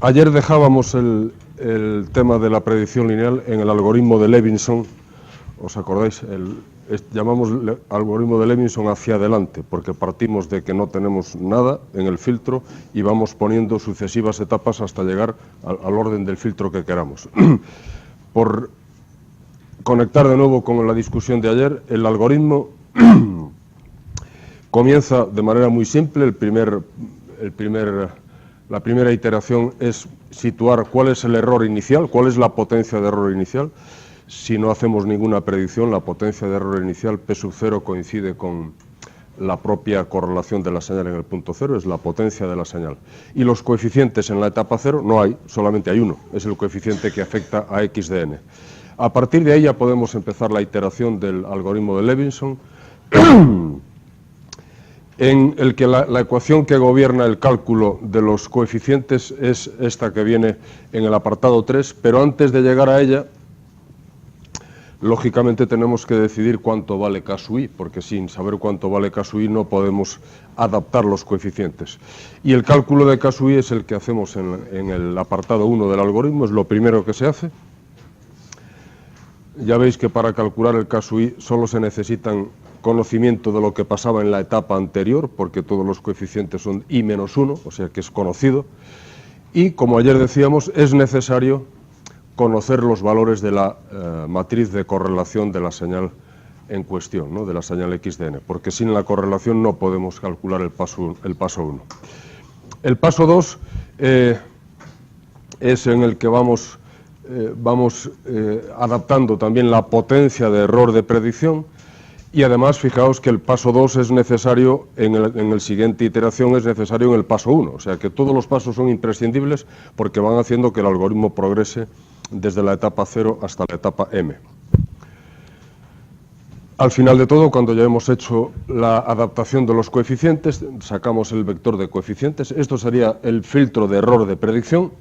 Ayer dejábamos el tema de la predicción lineal en el algoritmo de Levinson. ¿Os acordáis? Llamamos algoritmo de Levinson hacia adelante, porque partimos de que no tenemos nada en el filtro y vamos poniendo sucesivas etapas hasta llegar al orden del filtro que queramos. Por conectar de nuevo con la discusión de ayer, el algoritmo comienza de manera muy simple. La primera iteración es situar cuál es el error inicial, cuál es la potencia de error inicial. Si no hacemos ninguna predicción, la potencia de error inicial P sub 0 coincide con la propia correlación de la señal en el punto cero, es la potencia de la señal. Y los coeficientes en la etapa cero no hay, solamente hay uno, es el coeficiente que afecta a x de n. A partir de ahí ya podemos empezar la iteración del algoritmo de Levinson, en el que la ecuación que gobierna el cálculo de los coeficientes es esta que viene en el apartado 3, pero antes de llegar a ella, lógicamente tenemos que decidir cuánto vale K sub i, porque sin saber cuánto vale K sub i no podemos adaptar los coeficientes. Y el cálculo de K sub i es el que hacemos en el apartado 1 del algoritmo, es lo primero que se hace. Ya veis que para calcular el K sub i solo se necesitan conocimiento de lo que pasaba en la etapa anterior, porque todos los coeficientes son i menos 1, o sea que es conocido. Y, como ayer decíamos, es necesario conocer los valores de la matriz de correlación de la señal en cuestión, ¿no? De la señal x de n, porque sin la correlación no podemos calcular el paso 1. El paso 2 es en el que vamos adaptando también la potencia de error de predicción. Y además, fijaos que el paso 2 es necesario, en el siguiente iteración es necesario en el paso 1. O sea que todos los pasos son imprescindibles porque van haciendo que el algoritmo progrese desde la etapa 0 hasta la etapa m. Al final de todo, cuando ya hemos hecho la adaptación de los coeficientes, sacamos el vector de coeficientes. Esto sería el filtro de error de predicción.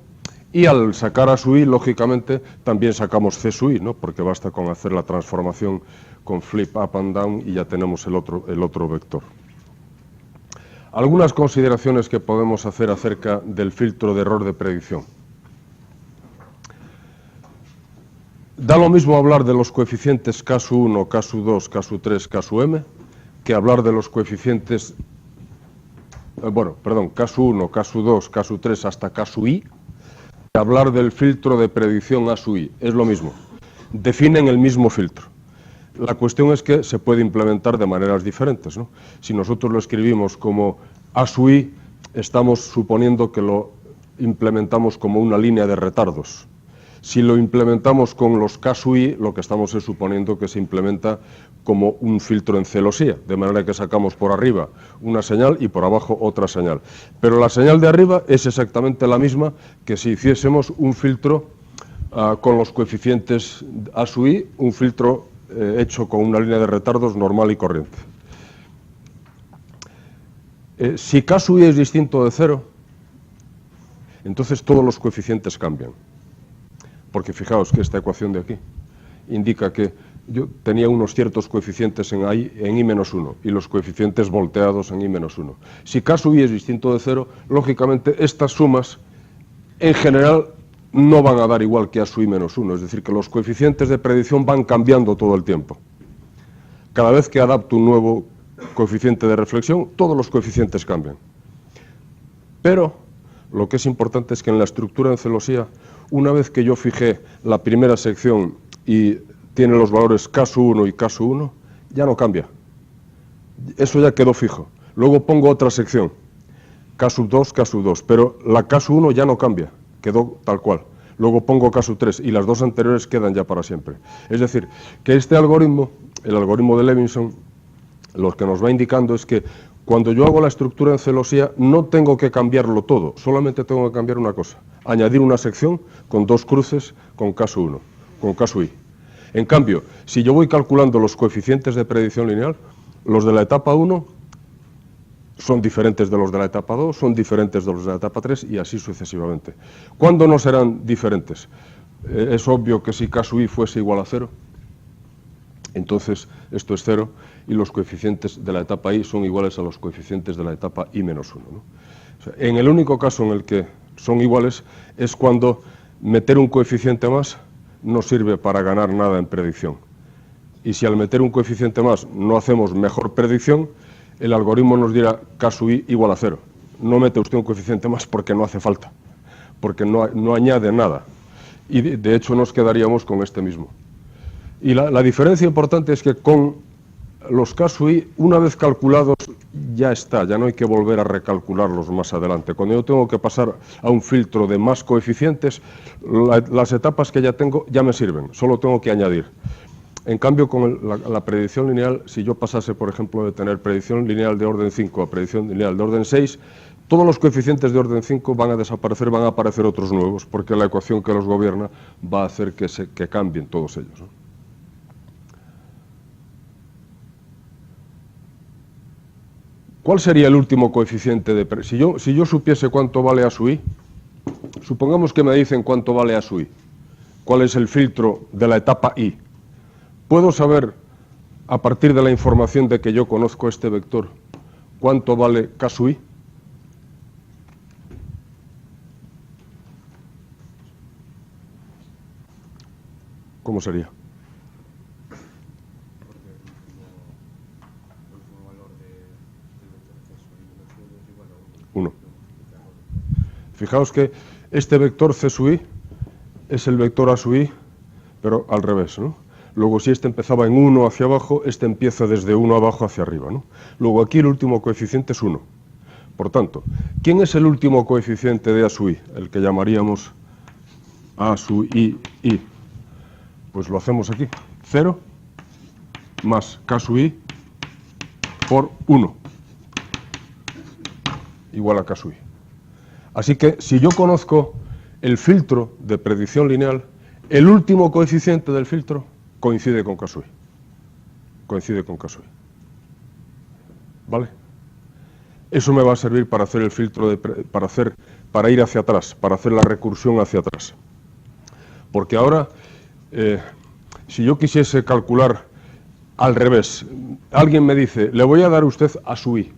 Y al sacar A sub i, lógicamente, también sacamos C sub i, ¿no? Porque basta con hacer la transformación con flip up and down y ya tenemos el otro vector. Algunas consideraciones que podemos hacer acerca del filtro de error de predicción. Da lo mismo hablar de los coeficientes K sub 1, K sub 2, K sub 3, K sub m, que hablar de los coeficientes, K sub 1, K sub 2, K sub 3 hasta K sub i, hablar del filtro de predicción A sub i, es lo mismo, definen el mismo filtro. La cuestión es que se puede implementar de maneras diferentes, ¿no? Si nosotros lo escribimos como A sub i, estamos suponiendo que lo implementamos como una línea de retardos. Si lo implementamos con los K sub i, lo que estamos es suponiendo que se implementa como un filtro en celosía, de manera que sacamos por arriba una señal y por abajo otra señal. Pero la señal de arriba es exactamente la misma que si hiciésemos un filtro con los coeficientes A sub i, un filtro hecho con una línea de retardos normal y corriente. Si K sub i es distinto de 0, entonces todos los coeficientes cambian. Porque fijaos que esta ecuación de aquí indica que yo tenía unos ciertos coeficientes en i menos 1 y los coeficientes volteados en i menos 1. Si K sub i es distinto de 0, lógicamente estas sumas en general no van a dar igual que A sub i menos 1, es decir, que los coeficientes de predicción van cambiando todo el tiempo. Cada vez que adapto un nuevo coeficiente de reflexión, todos los coeficientes cambian. Pero lo que es importante es que en la estructura en celosía, una vez que yo fijé la primera sección y tiene los valores K sub 1 y K sub 1, ya no cambia. Eso ya quedó fijo. Luego pongo otra sección, K sub 2, K sub 2, pero la K sub 1 ya no cambia, quedó tal cual. Luego pongo K sub 3 y las dos anteriores quedan ya para siempre. Es decir, que este algoritmo, el algoritmo de Levinson, lo que nos va indicando es que cuando yo hago la estructura en celosía no tengo que cambiarlo todo, solamente tengo que cambiar una cosa, añadir una sección con dos cruces con K sub 1, con K sub i. En cambio, si yo voy calculando los coeficientes de predicción lineal, los de la etapa 1 son diferentes de los de la etapa 2, son diferentes de los de la etapa 3 y así sucesivamente. ¿Cuándo no serán diferentes? Es obvio que si K sub i fuese igual a 0, entonces esto es 0 y los coeficientes de la etapa i son iguales a los coeficientes de la etapa i menos 1, ¿no? O sea, en el único caso en el que son iguales es cuando meter un coeficiente más no sirve para ganar nada en predicción. Y si al meter un coeficiente más no hacemos mejor predicción, el algoritmo nos dirá K sub i igual a 0. No mete usted un coeficiente más porque no hace falta, porque no añade nada. Y de hecho nos quedaríamos con este mismo. Y la diferencia importante es que con los K sub i, una vez calculados, ya está, ya no hay que volver a recalcularlos más adelante. Cuando yo tengo que pasar a un filtro de más coeficientes, las etapas que ya tengo ya me sirven, solo tengo que añadir. En cambio, con la predicción lineal, si yo pasase, por ejemplo, de tener predicción lineal de orden 5 a predicción lineal de orden 6, todos los coeficientes de orden 5 van a desaparecer, van a aparecer otros nuevos, porque la ecuación que los gobierna va a hacer que cambien todos ellos, ¿no? ¿Cuál sería el último coeficiente de predicción? Si yo supiese cuánto vale A sub i, supongamos que me dicen cuánto vale A sub i, cuál es el filtro de la etapa i. ¿Puedo saber, a partir de la información de que yo conozco este vector, cuánto vale K sub i? ¿Cómo sería? Fijaos que este vector C sub i es el vector A sub i, pero al revés, ¿no? Luego, si este empezaba en 1 hacia abajo, este empieza desde 1 abajo hacia arriba, ¿no? Luego, aquí el último coeficiente es 1. Por tanto, ¿quién es el último coeficiente de A sub i? El que llamaríamos A sub i, i. Pues lo hacemos aquí. 0 más K sub i por 1. Igual a K sub i. Así que, si yo conozco el filtro de predicción lineal, el último coeficiente del filtro coincide con K sub i. Coincide con K sub i. ¿Vale? Eso me va a servir para hacer el filtro, para ir hacia atrás, para hacer la recursión hacia atrás. Porque ahora, si yo quisiese calcular al revés, alguien me dice, le voy a dar a usted A sub i.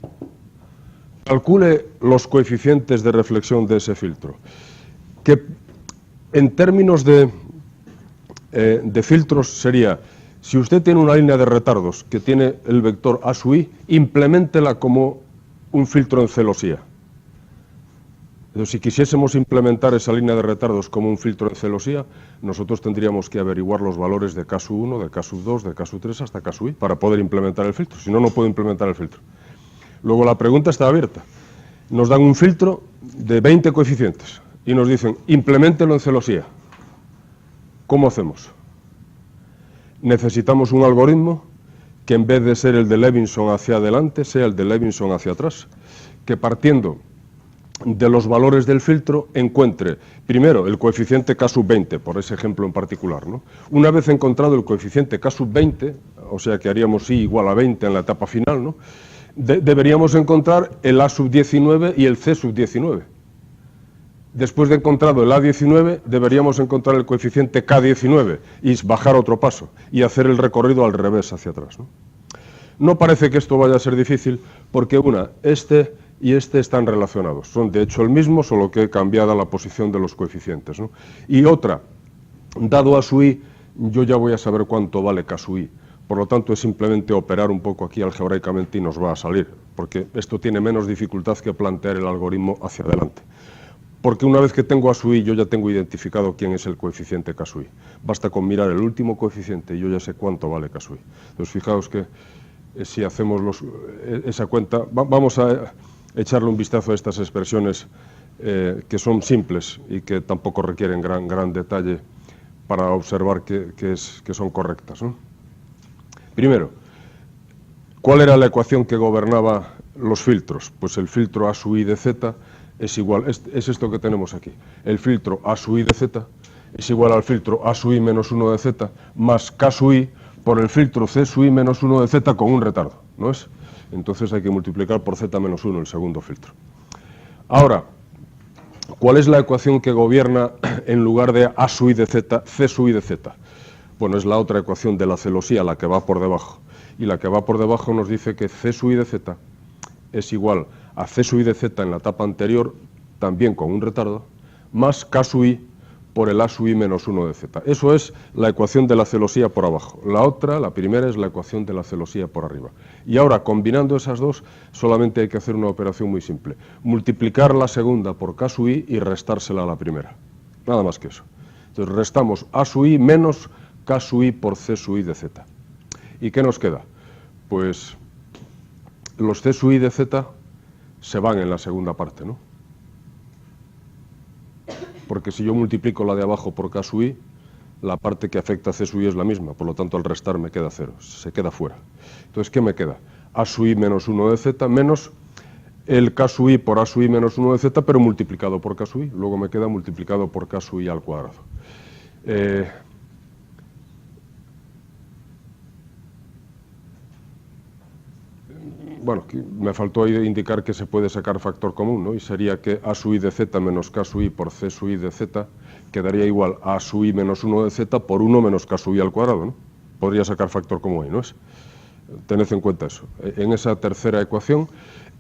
Calcule los coeficientes de reflexión de ese filtro. Que en términos de filtros sería, si usted tiene una línea de retardos que tiene el vector A sub i, impleméntela como un filtro en celosía. Entonces, si quisiésemos implementar esa línea de retardos como un filtro en celosía, nosotros tendríamos que averiguar los valores de K sub 1, de K sub 2, de K sub 3 hasta K sub i para poder implementar el filtro. Si no, no puedo implementar el filtro. Luego la pregunta está abierta. Nos dan un filtro de 20 coeficientes y nos dicen, impleméntelo en celosía. ¿Cómo hacemos? Necesitamos un algoritmo que en vez de ser el de Levinson hacia adelante, sea el de Levinson hacia atrás, que partiendo de los valores del filtro encuentre, primero, el coeficiente K sub 20, por ese ejemplo en particular, ¿no? Una vez encontrado el coeficiente K sub 20, o sea que haríamos I igual a 20 en la etapa final, ¿no? Deberíamos encontrar el A sub 19 y el C sub 19. Después de encontrado el A19, deberíamos encontrar el coeficiente K19 y bajar otro paso y hacer el recorrido al revés hacia atrás, ¿no? No parece que esto vaya a ser difícil porque este y este están relacionados. Son de hecho el mismo, solo que cambiada la posición de los coeficientes, ¿no? Y otra, dado A sub i, yo ya voy a saber cuánto vale K sub i. Por lo tanto, es simplemente operar un poco aquí algebraicamente y nos va a salir, porque esto tiene menos dificultad que plantear el algoritmo hacia adelante. Porque una vez que tengo A sub i, yo ya tengo identificado quién es el coeficiente K sub i. Basta con mirar el último coeficiente y yo ya sé cuánto vale K sub i. Entonces, fijaos que si hacemos esa cuenta, vamos a echarle un vistazo a estas expresiones que son simples y que tampoco requieren gran detalle para observar que son correctas, ¿no? Primero, ¿cuál era la ecuación que gobernaba los filtros? Pues el filtro A sub i de z es igual, es esto que tenemos aquí. El filtro A sub i de z es igual al filtro A sub i menos 1 de z más K sub i por el filtro C sub i menos 1 de z con un retardo, ¿no es? Entonces hay que multiplicar por z menos 1 el segundo filtro. Ahora, ¿cuál es la ecuación que gobierna en lugar de A sub i de z, C sub i de z? Bueno, es la otra ecuación de la celosía, la que va por debajo. Y la que va por debajo nos dice que C sub i de z es igual a C sub i de z en la etapa anterior también con un retardo, más K sub I por el A sub I menos 1 de Z. Eso es la ecuación de la celosía por abajo. La otra, la primera, es la ecuación de la celosía por arriba. Y ahora, combinando esas dos, solamente hay que hacer una operación muy simple. Multiplicar la segunda por K sub I y restársela a la primera. Nada más que eso. Entonces, restamos A sub I menos K sub I por C sub I de Z. ¿Y qué nos queda? Pues los C sub I de Z se van en la segunda parte, ¿no? Porque si yo multiplico la de abajo por K sub I, la parte que afecta a C sub I es la misma, por lo tanto al restar me queda 0, se queda fuera. Entonces, ¿qué me queda? A sub I menos 1 de Z menos el K sub I por A sub I menos 1 de Z, pero multiplicado por K sub I. Luego me queda multiplicado por K sub I al cuadrado. Bueno, me faltó ahí indicar que se puede sacar factor común, ¿no? Y sería que A sub I de Z menos K sub I por C sub I de Z quedaría igual a A sub I menos 1 de Z por 1 menos K sub I al cuadrado, ¿no? Podría sacar factor común ahí, ¿no es? Tened en cuenta eso. En esa tercera ecuación,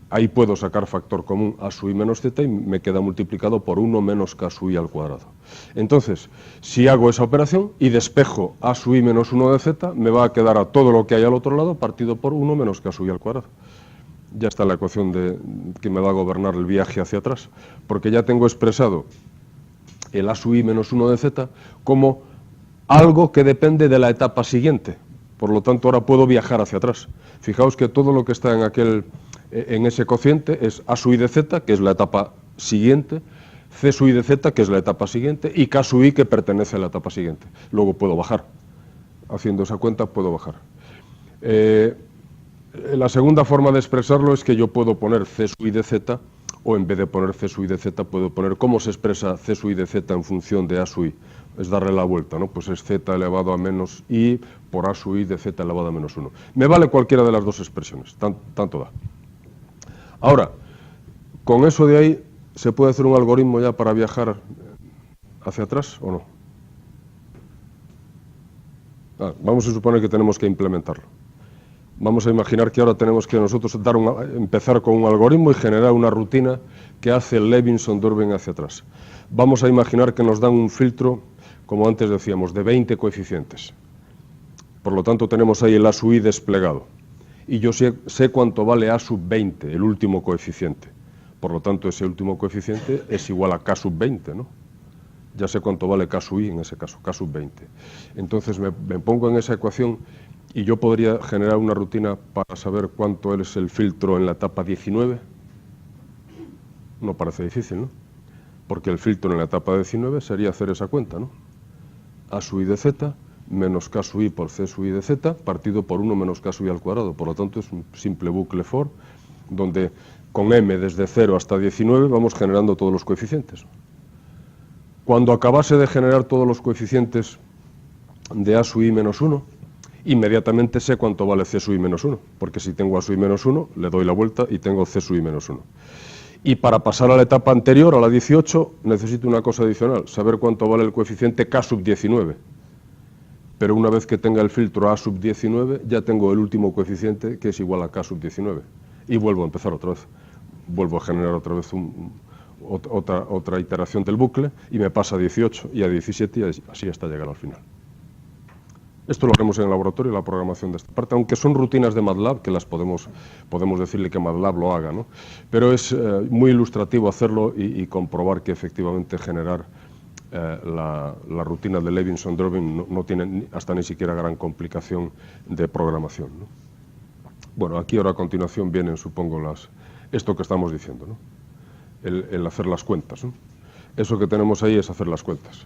ahí puedo sacar factor común A sub I menos Z y me queda multiplicado por 1 menos K sub I al cuadrado. Entonces, si hago esa operación y despejo A sub I menos 1 de Z, me va a quedar a todo lo que hay al otro lado partido por 1 menos K sub I al cuadrado. Ya está la ecuación que me va a gobernar el viaje hacia atrás, porque ya tengo expresado el A sub I menos 1 de Z como algo que depende de la etapa siguiente. Por lo tanto, ahora puedo viajar hacia atrás. Fijaos que todo lo que está en ese cociente es A sub I de Z, que es la etapa siguiente, C sub I de Z, que es la etapa siguiente, y K sub I, que pertenece a la etapa siguiente. Luego puedo bajar. Haciendo esa cuenta, puedo bajar. La segunda forma de expresarlo es que yo puedo poner C sub I de Z, o en vez de poner C sub I de Z, puedo poner cómo se expresa C sub I de Z en función de A sub I. Es darle la vuelta, ¿no? Pues es Z elevado a menos I por A sub I de Z elevado a menos 1. Me vale cualquiera de las dos expresiones, tanto da. Ahora, con eso de ahí, ¿se puede hacer un algoritmo ya para viajar hacia atrás o no? Vamos a suponer que tenemos que implementarlo. Vamos a imaginar que ahora tenemos que nosotros empezar con un algoritmo y generar una rutina que hace el Levinson-Durbin hacia atrás. Vamos a imaginar que nos dan un filtro, como antes decíamos, de 20 coeficientes. Por lo tanto, tenemos ahí el A sub I desplegado. Y yo sé cuánto vale A sub 20, el último coeficiente. Por lo tanto, ese último coeficiente es igual a K sub 20, ¿no? Ya sé cuánto vale K sub I en ese caso, K sub 20. Entonces me pongo en esa ecuación y yo podría generar una rutina para saber cuánto es el filtro en la etapa 19. No parece difícil, ¿no? Porque el filtro en la etapa 19 sería hacer esa cuenta, ¿no? A sub I de Z menos K sub I por C sub I de Z partido por 1 menos K sub I al cuadrado. Por lo tanto, es un simple bucle for donde con M desde 0 hasta 19 vamos generando todos los coeficientes. Cuando acabase de generar todos los coeficientes de A sub I menos 1, inmediatamente sé cuánto vale C sub I menos 1, porque si tengo A sub I menos 1, le doy la vuelta y tengo C sub I menos 1. Y para pasar a la etapa anterior, a la 18, necesito una cosa adicional, saber cuánto vale el coeficiente K sub 19. Pero una vez que tenga el filtro A sub 19, ya tengo el último coeficiente que es igual a K sub 19. Y vuelvo a empezar otra vez. Vuelvo a generar otra vez otra iteración del bucle y me pasa a 18 y a 17 y así hasta llegar al final. Esto lo haremos en el laboratorio, la programación de esta parte, aunque son rutinas de MATLAB que las podemos decirle que MATLAB lo haga, ¿no? Pero es muy ilustrativo hacerlo y comprobar que efectivamente generar la rutina de Levinson-Durbin no tiene hasta ni siquiera gran complicación de programación, ¿no? Bueno, aquí ahora a continuación vienen, supongo, esto que estamos diciendo, ¿no? El hacer las cuentas, ¿no? Eso que tenemos ahí es hacer las cuentas.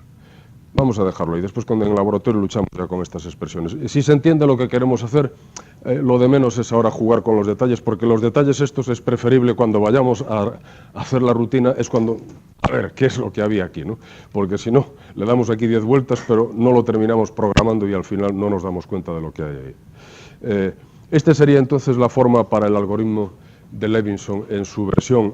Vamos a dejarlo ahí. Después cuando en el laboratorio luchamos ya con estas expresiones. Si se entiende lo que queremos hacer, lo de menos es ahora jugar con los detalles, porque los detalles estos es preferible cuando vayamos a hacer la rutina, es cuando, a ver, ¿qué es lo que había aquí, ¿no? Porque si no, le damos aquí 10 vueltas, pero no lo terminamos programando y al final no nos damos cuenta de lo que hay ahí. Este sería entonces la forma para el algoritmo de Levinson en su versión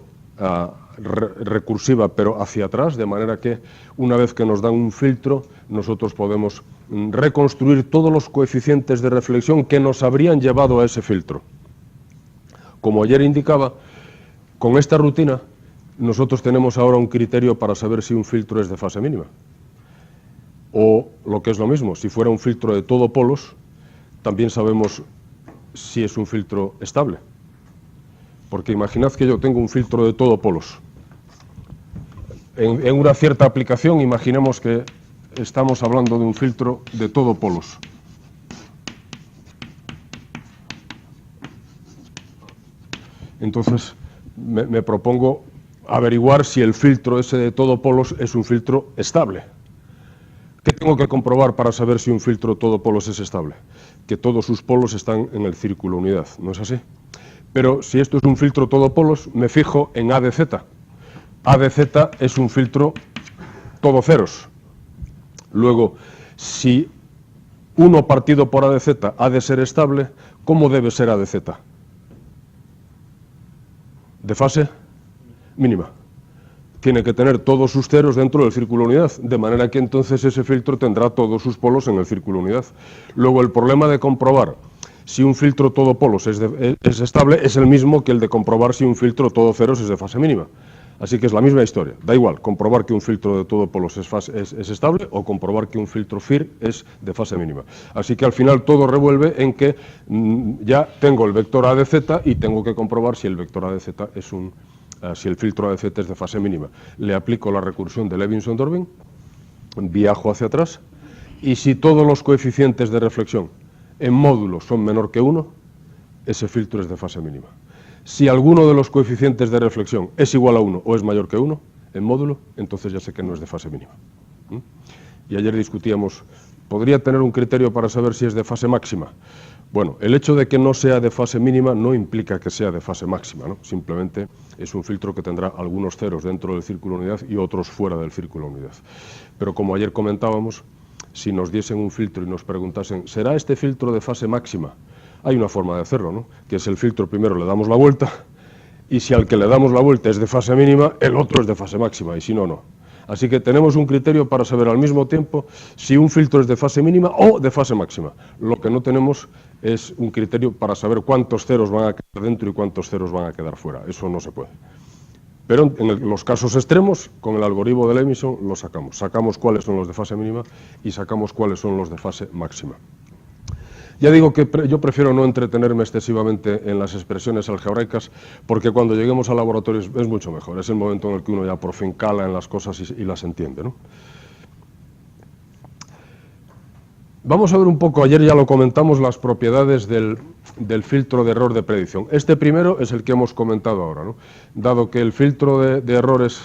recursiva, pero hacia atrás, de manera que una vez que nos dan un filtro, nosotros podemos reconstruir todos los coeficientes de reflexión que nos habrían llevado a ese filtro. Como ayer indicaba, con esta rutina nosotros tenemos ahora un criterio para saber si un filtro es de fase mínima. O, lo que es lo mismo, si fuera un filtro de todo polos, también sabemos si es un filtro estable. Porque imaginad que yo tengo un filtro de todo polos. En una cierta aplicación, imaginemos que estamos hablando de un filtro de todo polos. Entonces, me propongo averiguar si el filtro ese de todo polos es un filtro estable. ¿Qué tengo que comprobar para saber si un filtro de todo polos es estable? Que todos sus polos están en el círculo unidad, ¿no es así? Pero si esto es un filtro todo polos, me fijo en A de Z. A de Z es un filtro todo ceros. Luego, si 1 partido por A de Z ha de ser estable, ¿cómo debe ser A de Z? De fase mínima. Tiene que tener todos sus ceros dentro del círculo unidad, de manera que entonces ese filtro tendrá todos sus polos en el círculo unidad. Luego, el problema de comprobar si un filtro todo polos es estable es el mismo que el de comprobar si un filtro todo ceros es de fase mínima. Así que es la misma historia. Da igual comprobar que un filtro de todo polos es estable o comprobar que un filtro FIR es de fase mínima. Así que al final todo revuelve en que ya tengo el vector A de Z y tengo que comprobar si el vector A de Z es si el filtro A de Z es de fase mínima. Le aplico la recursión de Levinson-Dörbing, viajo hacia atrás, y si todos los coeficientes de reflexión en módulo son menor que 1, ese filtro es de fase mínima. Si alguno de los coeficientes de reflexión es igual a 1 o es mayor que 1 en módulo, entonces ya sé que no es de fase mínima. Y ayer discutíamos, ¿podría tener un criterio para saber si es de fase máxima? Bueno, el hecho de que no sea de fase mínima no implica que sea de fase máxima, ¿no? Simplemente es un filtro que tendrá algunos ceros dentro del círculo unidad y otros fuera del círculo unidad. Pero como ayer comentábamos, si nos diesen un filtro y nos preguntasen, ¿será este filtro de fase máxima? Hay una forma de hacerlo, ¿no? Que es el filtro, primero le damos la vuelta, y si al que le damos la vuelta es de fase mínima, el otro es de fase máxima, y si no, no. Así que tenemos un criterio para saber al mismo tiempo si un filtro es de fase mínima o de fase máxima. Lo que no tenemos es un criterio para saber cuántos ceros van a quedar dentro y cuántos ceros van a quedar fuera. Eso no se puede. Pero en los casos extremos, con el algoritmo de Levinson, lo sacamos. Sacamos cuáles son los de fase mínima y sacamos cuáles son los de fase máxima. Ya digo que yo prefiero no entretenerme excesivamente en las expresiones algebraicas, porque cuando lleguemos al laboratorio es mucho mejor. Es el momento en el que uno ya por fin cala en las cosas y las entiende, ¿no? Vamos a ver un poco, ayer ya lo comentamos, las propiedades del filtro de error de predicción. Este primero es el que hemos comentado ahora, ¿no? Dado que el filtro de errores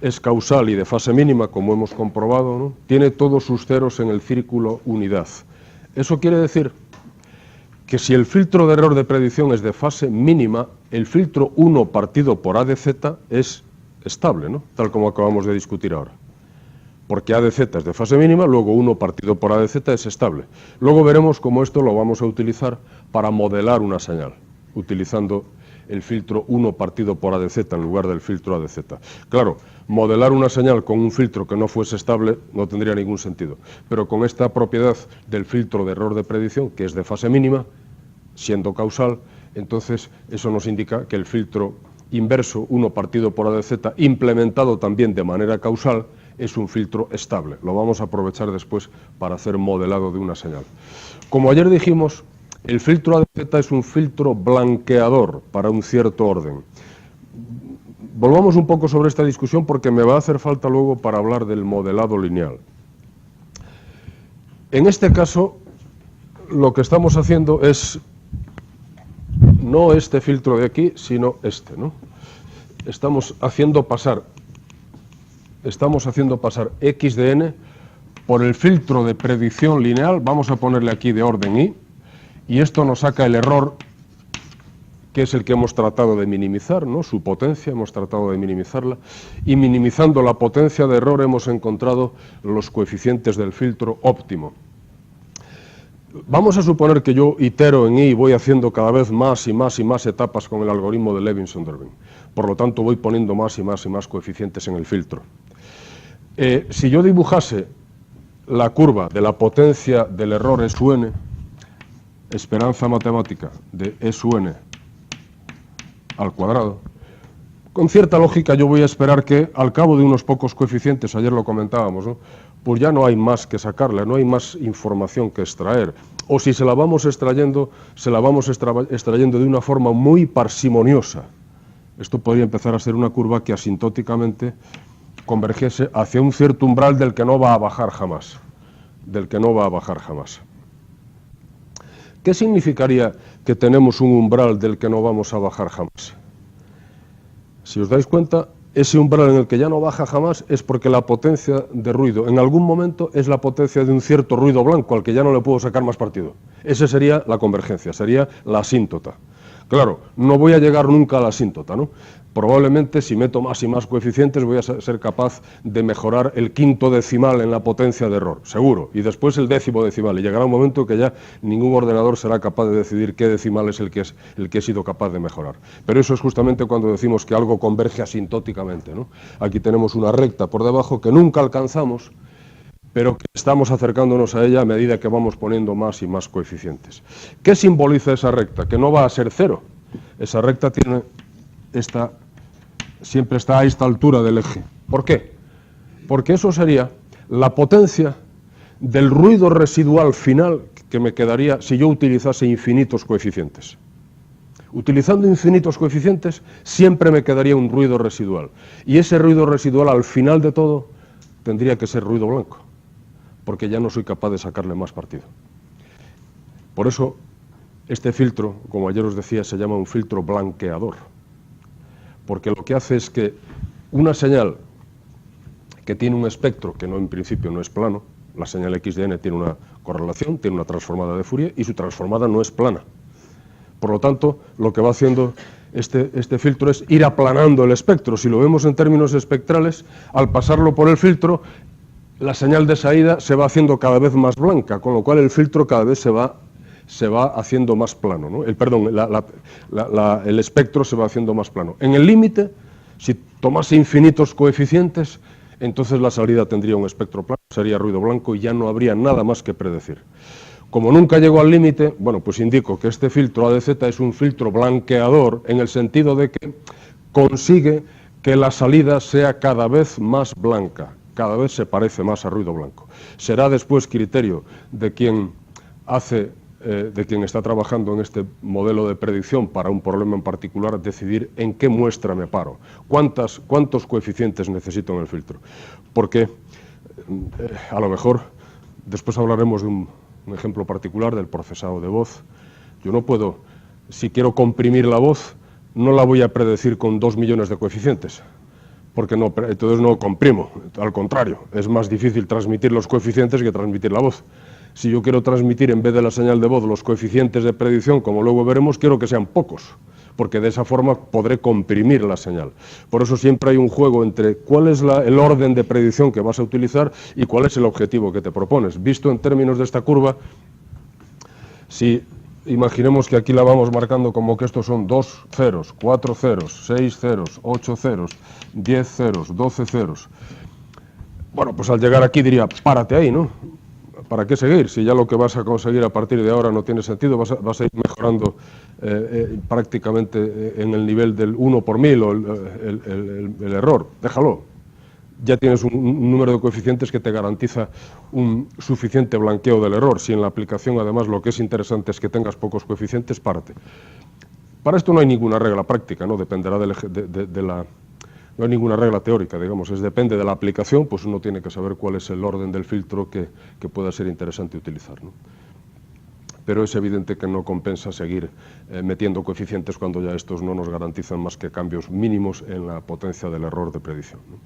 es causal y de fase mínima, como hemos comprobado, ¿no? Tiene todos sus ceros en el círculo unidad. Eso quiere decir que si el filtro de error de predicción es de fase mínima, el filtro 1 partido por A de Z es estable, ¿no? Tal como acabamos de discutir ahora. Porque A de Z es de fase mínima, luego 1 partido por A de Z es estable. Luego veremos cómo esto lo vamos a utilizar para modelar una señal, utilizando el filtro 1 partido por A de Z en lugar del filtro A de Z. Claro, modelar una señal con un filtro que no fuese estable no tendría ningún sentido, pero con esta propiedad del filtro de error de predicción, que es de fase mínima, siendo causal, entonces eso nos indica que el filtro inverso 1 partido por A de Z, implementado también de manera causal, es un filtro estable. Lo vamos a aprovechar después para hacer modelado de una señal. Como ayer dijimos, el filtro A de Z es un filtro blanqueador para un cierto orden. Volvamos un poco sobre esta discusión porque me va a hacer falta luego para hablar del modelado lineal. En este caso, lo que estamos haciendo es no este filtro de aquí, sino este, ¿no? Estamos haciendo pasar x de n por el filtro de predicción lineal, vamos a ponerle aquí de orden i, y esto nos saca el error, que es el que hemos tratado de minimizar, ¿no? Su potencia, hemos tratado de minimizarla, y minimizando la potencia de error hemos encontrado los coeficientes del filtro óptimo. Vamos a suponer que yo itero en i y voy haciendo cada vez más y más y más etapas con el algoritmo de Levinson-Dörbing. Por lo tanto, voy poniendo más y más y más coeficientes en el filtro. Si yo dibujase la curva de la potencia del error E sub n, esperanza matemática de E sub n al cuadrado, con cierta lógica yo voy a esperar que al cabo de unos pocos coeficientes, ayer lo comentábamos, ¿no?, pues ya no hay más que sacarle, no hay más información que extraer. O si se la vamos extrayendo, se la vamos extrayendo de una forma muy parsimoniosa. Esto podría empezar a ser una curva que asintóticamente convergiese hacia un cierto umbral del que no va a bajar jamás. Del que no va a bajar jamás. ¿Qué significaría que tenemos un umbral del que no vamos a bajar jamás? Si os dais cuenta, ese umbral en el que ya no baja jamás es porque la potencia de ruido en algún momento es la potencia de un cierto ruido blanco al que ya no le puedo sacar más partido. Esa sería la convergencia, sería la asíntota. Claro, no voy a llegar nunca a la asíntota, ¿no? Probablemente si meto más y más coeficientes voy a ser capaz de mejorar el quinto decimal en la potencia de error, seguro, y después el décimo decimal, y llegará un momento que ya ningún ordenador será capaz de decidir qué decimal es el que he sido capaz de mejorar. Pero eso es justamente cuando decimos que algo converge asintóticamente, ¿no? Aquí tenemos una recta por debajo que nunca alcanzamos, pero que estamos acercándonos a ella a medida que vamos poniendo más y más coeficientes. ¿Qué simboliza esa recta? Que no va a ser cero. Esa recta tiene siempre está a esta altura del eje. ¿Por qué? Porque eso sería la potencia del ruido residual final que me quedaría si yo utilizase infinitos coeficientes. Utilizando infinitos coeficientes siempre me quedaría un ruido residual. Y ese ruido residual al final de todo tendría que ser ruido blanco, porque ya no soy capaz de sacarle más partido. Por eso, este filtro, como ayer os decía, se llama un filtro blanqueador, porque lo que hace es que una señal que tiene un espectro que en principio no es plano, la señal x de n tiene una correlación, tiene una transformada de Fourier, y su transformada no es plana. Por lo tanto, lo que va haciendo este filtro es ir aplanando el espectro. Si lo vemos en términos espectrales, al pasarlo por el filtro, la señal de salida se va haciendo cada vez más blanca, con lo cual el filtro cada vez se va haciendo más plano, ¿no? El espectro se va haciendo más plano. En el límite, si tomase infinitos coeficientes, entonces la salida tendría un espectro plano, sería ruido blanco y ya no habría nada más que predecir. Como nunca llego al límite, bueno, pues indico que este filtro ADZ es un filtro blanqueador en el sentido de que consigue que la salida sea cada vez más blanca, cada vez se parece más a ruido blanco. Será después criterio de quien está trabajando en este modelo de predicción para un problema en particular, decidir en qué muestra me paro, cuántos coeficientes necesito en el filtro. Porque a lo mejor, después hablaremos de un ejemplo particular del procesado de voz. Yo no puedo, si quiero comprimir la voz, no la voy a predecir con 2 millones de coeficientes, porque no, entonces no comprimo, al contrario, es más difícil transmitir los coeficientes que transmitir la voz. Si yo quiero transmitir en vez de la señal de voz los coeficientes de predicción, como luego veremos, quiero que sean pocos, porque de esa forma podré comprimir la señal. Por eso siempre hay un juego entre cuál es el orden de predicción que vas a utilizar y cuál es el objetivo que te propones. Visto en términos de esta curva, si imaginemos que aquí la vamos marcando como que estos son 2 ceros, 4 ceros, 6 ceros, 8 ceros, 10 ceros, 12 ceros. Bueno, pues al llegar aquí diría, párate ahí, ¿no? ¿Para qué seguir? Si ya lo que vas a conseguir a partir de ahora no tiene sentido, vas a ir mejorando prácticamente en el nivel del 1 por 1000 o el error. Déjalo. Ya tienes un número de coeficientes que te garantiza un suficiente blanqueo del error. Si en la aplicación, además, lo que es interesante es que tengas pocos coeficientes, párate. Para esto no hay ninguna regla práctica, ¿no? Dependerá no hay ninguna regla teórica, digamos, depende de la aplicación, pues uno tiene que saber cuál es el orden del filtro que pueda ser interesante utilizar, ¿no? Pero es evidente que no compensa seguir metiendo coeficientes cuando ya estos no nos garantizan más que cambios mínimos en la potencia del error de predicción, ¿no?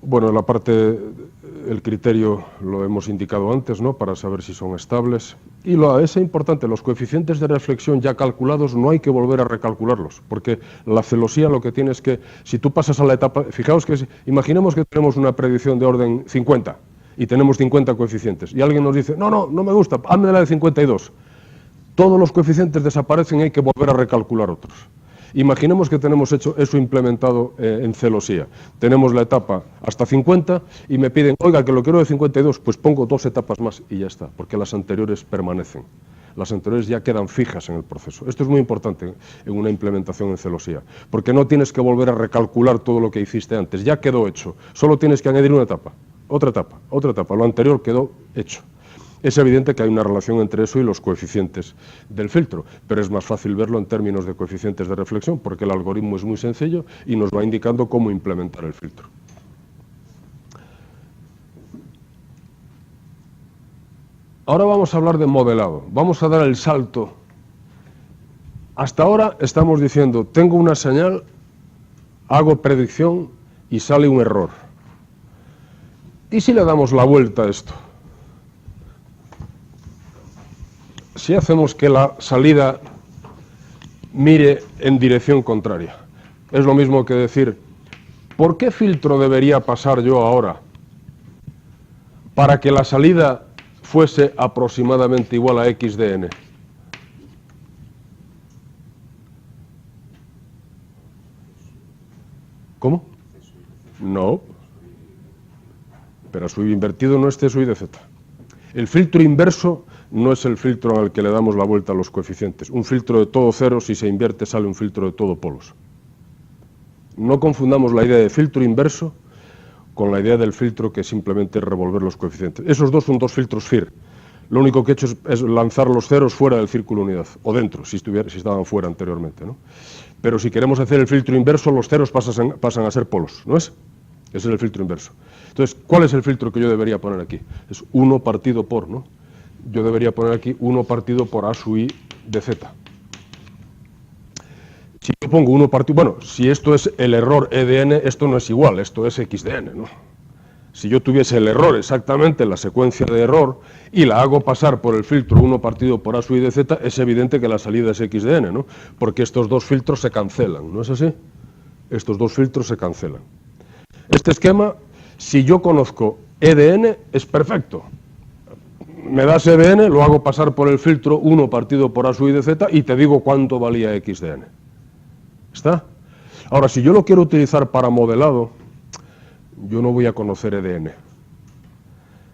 Bueno, en la parte, el criterio lo hemos indicado antes, ¿no?, para saber si son estables. Y es importante, los coeficientes de reflexión ya calculados no hay que volver a recalcularlos, porque la celosía lo que tiene es que, si tú pasas a la etapa, fijaos que, imaginemos que tenemos una predicción de orden 50 y tenemos 50 coeficientes, y alguien nos dice, no me gusta, hazme la de 52. Todos los coeficientes desaparecen y hay que volver a recalcular otros. Imaginemos que tenemos hecho eso implementado en celosía. Tenemos la etapa hasta 50 y me piden, oiga, que lo quiero de 52, pues pongo 2 etapas más y ya está, porque las anteriores permanecen. las anteriores ya quedan fijas en el proceso. Esto es muy importante en una implementación en celosía, porque no tienes que volver a recalcular todo lo que hiciste antes, ya quedó hecho, solo tienes que añadir una etapa, otra etapa, otra etapa, lo anterior quedó hecho. Es evidente que hay una relación entre eso y los coeficientes del filtro, pero es más fácil verlo en términos de coeficientes de reflexión, porque el algoritmo es muy sencillo y nos va indicando cómo implementar el filtro. Ahora vamos a hablar de modelado, vamos a dar el salto. Hasta ahora estamos diciendo, tengo una señal, hago predicción y sale un error. ¿Y si le damos la vuelta a esto? Si hacemos que la salida mire en dirección contraria, es lo mismo que decir, ¿por qué filtro debería pasar yo ahora para que la salida fuese aproximadamente igual a x de n? ¿Cómo? No. Pero a su invertido no es c sub i de z. El filtro inverso no es el filtro al que le damos la vuelta a los coeficientes. Un filtro de todo cero, si se invierte, sale un filtro de todo polos. No confundamos la idea de filtro inverso con la idea del filtro que simplemente es revolver los coeficientes. Esos dos son dos filtros FIR. Lo único que he hecho es lanzar los ceros fuera del círculo unidad, o dentro, si estaban fuera anteriormente, ¿no? Pero si queremos hacer el filtro inverso, los ceros pasan a ser polos, ¿no es? Ese es el filtro inverso. Entonces, ¿cuál es el filtro que yo debería poner aquí? Es 1 partido por, ¿no? Yo debería poner aquí 1 partido por a sub i de z. Si yo pongo 1 partido, bueno, si esto es el error e de n, esto no es igual, esto es x de n, ¿no? Si yo tuviese el error exactamente en la secuencia de error y la hago pasar por el filtro 1 partido por a sub i de z, es evidente que la salida es x de n, ¿no? Porque estos dos filtros se cancelan, ¿no es así? Estos dos filtros se cancelan. Este esquema, si yo conozco e de n, es perfecto. Me das e de n, lo hago pasar por el filtro 1 partido por a sub i de z y te digo cuánto valía x de n. ¿Está? Ahora, si yo lo quiero utilizar para modelado, yo no voy a conocer e de n.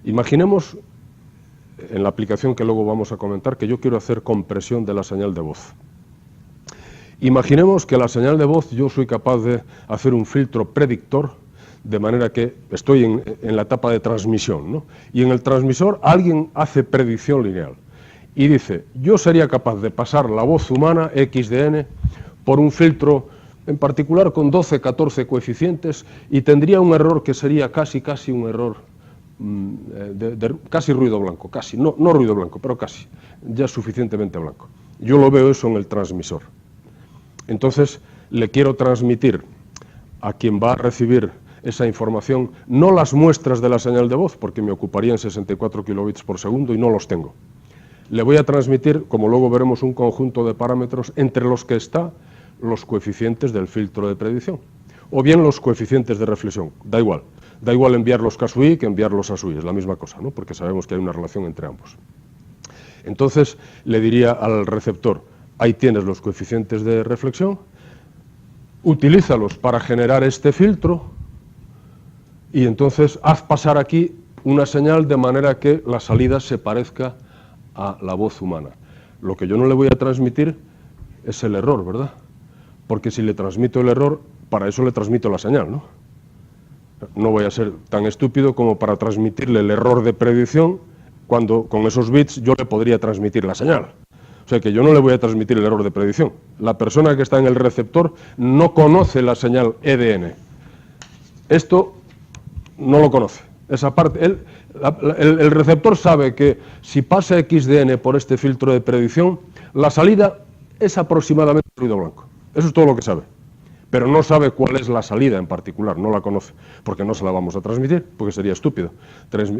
Imaginemos, en la aplicación que luego vamos a comentar, que yo quiero hacer compresión de la señal de voz. Imaginemos que la señal de voz yo soy capaz de hacer un filtro predictor, de manera que estoy en la etapa de transmisión, ¿no? Y en el transmisor alguien hace predicción lineal y dice, yo sería capaz de pasar la voz humana, x de n, por un filtro en particular con 12, 14 coeficientes y tendría un error que sería casi un error, casi ruido blanco, casi, no ruido blanco, pero casi, ya suficientemente blanco. Yo lo veo eso en el transmisor. Entonces le quiero transmitir a quien va a recibir esa información, no las muestras de la señal de voz, porque me ocuparían 64 kilobits por segundo y no los tengo. Le voy a transmitir, como luego veremos, un conjunto de parámetros entre los que está los coeficientes del filtro de predicción, o bien los coeficientes de reflexión, da igual enviarlos K sub i que enviarlos a sub i, es la misma cosa, ¿no? Porque sabemos que hay una relación entre ambos. Entonces le diría al receptor, ahí tienes los coeficientes de reflexión, utilízalos para generar este filtro y entonces haz pasar aquí una señal de manera que la salida se parezca a la voz humana. Lo que yo no le voy a transmitir es el error, ¿verdad? Porque si le transmito el error, para eso le transmito la señal, ¿no? No voy a ser tan estúpido como para transmitirle el error de predicción cuando con esos bits yo le podría transmitir la señal. O sea que yo no le voy a transmitir el error de predicción. La persona que está en el receptor no conoce la señal e de n. Esto no lo conoce. Esa parte, el receptor sabe que si pasa x de n por este filtro de predicción, la salida es aproximadamente ruido blanco. Eso es todo lo que sabe. Pero no sabe cuál es la salida en particular, no la conoce, porque no se la vamos a transmitir, porque sería estúpido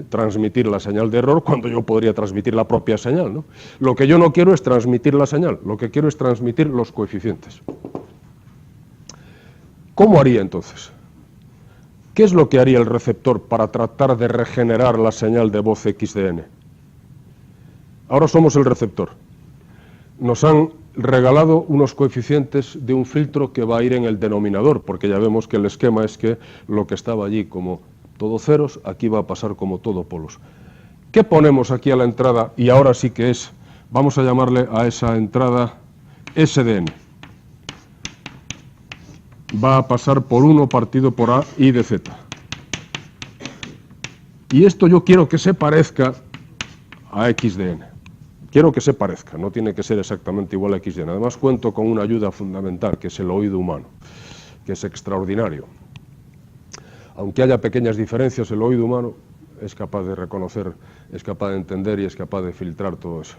transmitir la señal de error cuando yo podría transmitir la propia señal, ¿no? Lo que yo no quiero es transmitir la señal, lo que quiero es transmitir los coeficientes. ¿Cómo haría entonces? ¿Qué es lo que haría el receptor para tratar de regenerar la señal de voz x de n? Ahora somos el receptor. Nos han regalado unos coeficientes de un filtro que va a ir en el denominador, porque ya vemos que el esquema es que lo que estaba allí como todo ceros, aquí va a pasar como todo polos. ¿Qué ponemos aquí a la entrada? Y ahora sí que es Vamos a llamarle a esa entrada SDN. Va a pasar por 1 partido por A I de Z. Y esto yo quiero que se parezca a XDN. Quiero que se parezca, no tiene que ser exactamente igual a XDN. Además cuento con una ayuda fundamental, que es el oído humano, que es extraordinario. Aunque haya pequeñas diferencias, el oído humano es capaz de reconocer, es capaz de entender y es capaz de filtrar todo eso.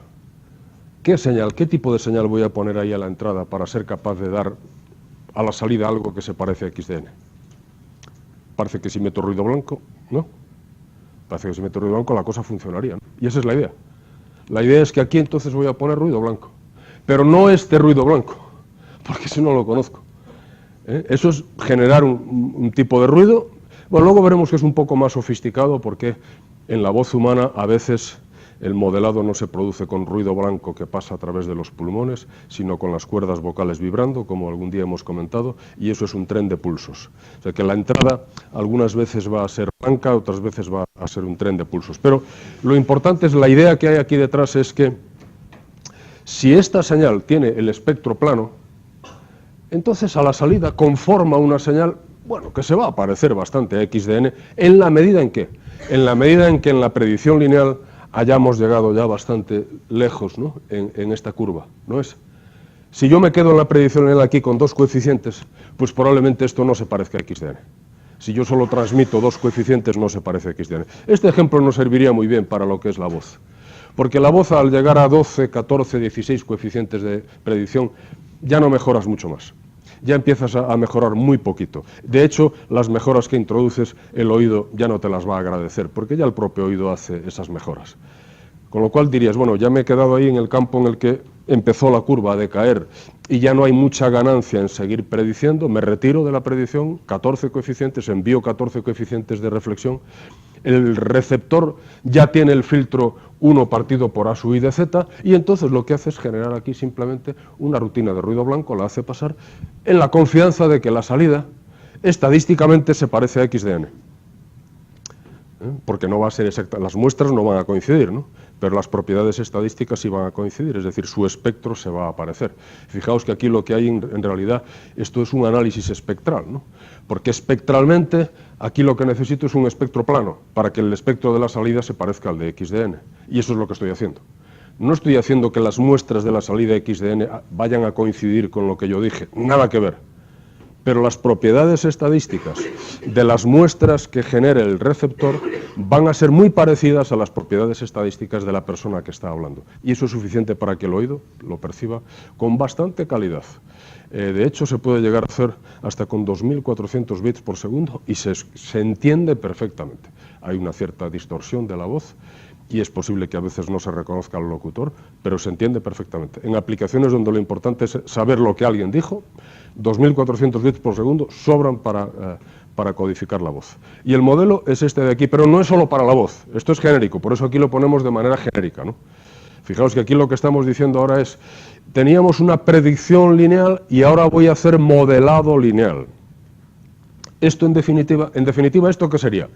¿Qué señal, qué tipo de señal voy a poner ahí a la entrada para ser capaz de dar a la salida algo que se parece a XDN? Parece que si meto ruido blanco, ¿no? Parece que si meto ruido blanco la cosa funcionaría, ¿no? Y esa es la idea. La idea es que aquí entonces voy a poner ruido blanco. Pero no este ruido blanco, porque ese no lo conozco. Eso es generar un tipo de ruido. Bueno, luego veremos que es un poco más sofisticado, porque en la voz humana a veces el modelado no se produce con ruido blanco que pasa a través de los pulmones, sino con las cuerdas vocales vibrando, como algún día hemos comentado, y eso es un tren de pulsos. O sea que la entrada algunas veces va a ser blanca, otras veces va a ser un tren de pulsos. Pero lo importante es la idea que hay aquí detrás, es que si esta señal tiene el espectro plano, entonces a la salida conforma una señal, bueno, que se va a parecer bastante a XDN, en la medida en que, en la predicción lineal hayamos llegado ya bastante lejos, ¿no?, en esta curva, ¿no es? Si yo me quedo en la predicción lineal aquí con 2 coeficientes, pues probablemente esto no se parezca a XDN. Si yo solo transmito 2 coeficientes, no se parece a XDN. Este ejemplo nos serviría muy bien para lo que es la voz, porque la voz, al llegar a 12, 14, 16 coeficientes de predicción, ya no mejoras mucho más. Ya empiezas a mejorar muy poquito. De hecho, las mejoras que introduces, el oído ya no te las va a agradecer, porque ya el propio oído hace esas mejoras. Con lo cual dirías, bueno, ya me he quedado ahí en el campo en el que empezó la curva a decaer y ya no hay mucha ganancia en seguir prediciendo, me retiro de la predicción, 14 coeficientes, envío 14 coeficientes de reflexión, el receptor ya tiene el filtro 1 partido por A sub I de Z, y entonces lo que hace es generar aquí simplemente una rutina de ruido blanco, la hace pasar en la confianza de que la salida estadísticamente se parece a XDN. Porque no va a ser exacta, las muestras no van a coincidir, ¿no?, pero las propiedades estadísticas sí van a coincidir, es decir, su espectro se va a aparecer. Fijaos que aquí lo que hay en realidad, esto es un análisis espectral, ¿no?, porque espectralmente aquí lo que necesito es un espectro plano, para que el espectro de la salida se parezca al de XDN, y eso es lo que estoy haciendo. No estoy haciendo que las muestras de la salida XDN vayan a coincidir con lo que yo dije, nada que ver. Pero las propiedades estadísticas de las muestras que genere el receptor van a ser muy parecidas a las propiedades estadísticas de la persona que está hablando. Y eso es suficiente para que el oído lo perciba con bastante calidad. De hecho, se puede llegar a hacer hasta con 2400 bits por segundo y se entiende perfectamente. Hay una cierta distorsión de la voz y es posible que a veces no se reconozca al locutor, pero se entiende perfectamente. En aplicaciones donde lo importante es saber lo que alguien dijo, 2400 bits por segundo sobran para codificar la voz. Y el modelo es este de aquí, pero no es solo para la voz, esto es genérico, por eso aquí lo ponemos de manera genérica, ¿no? Fijaos que aquí lo que estamos diciendo ahora es, teníamos una predicción lineal y ahora voy a hacer modelado lineal. Esto en definitiva, ¿esto qué sería?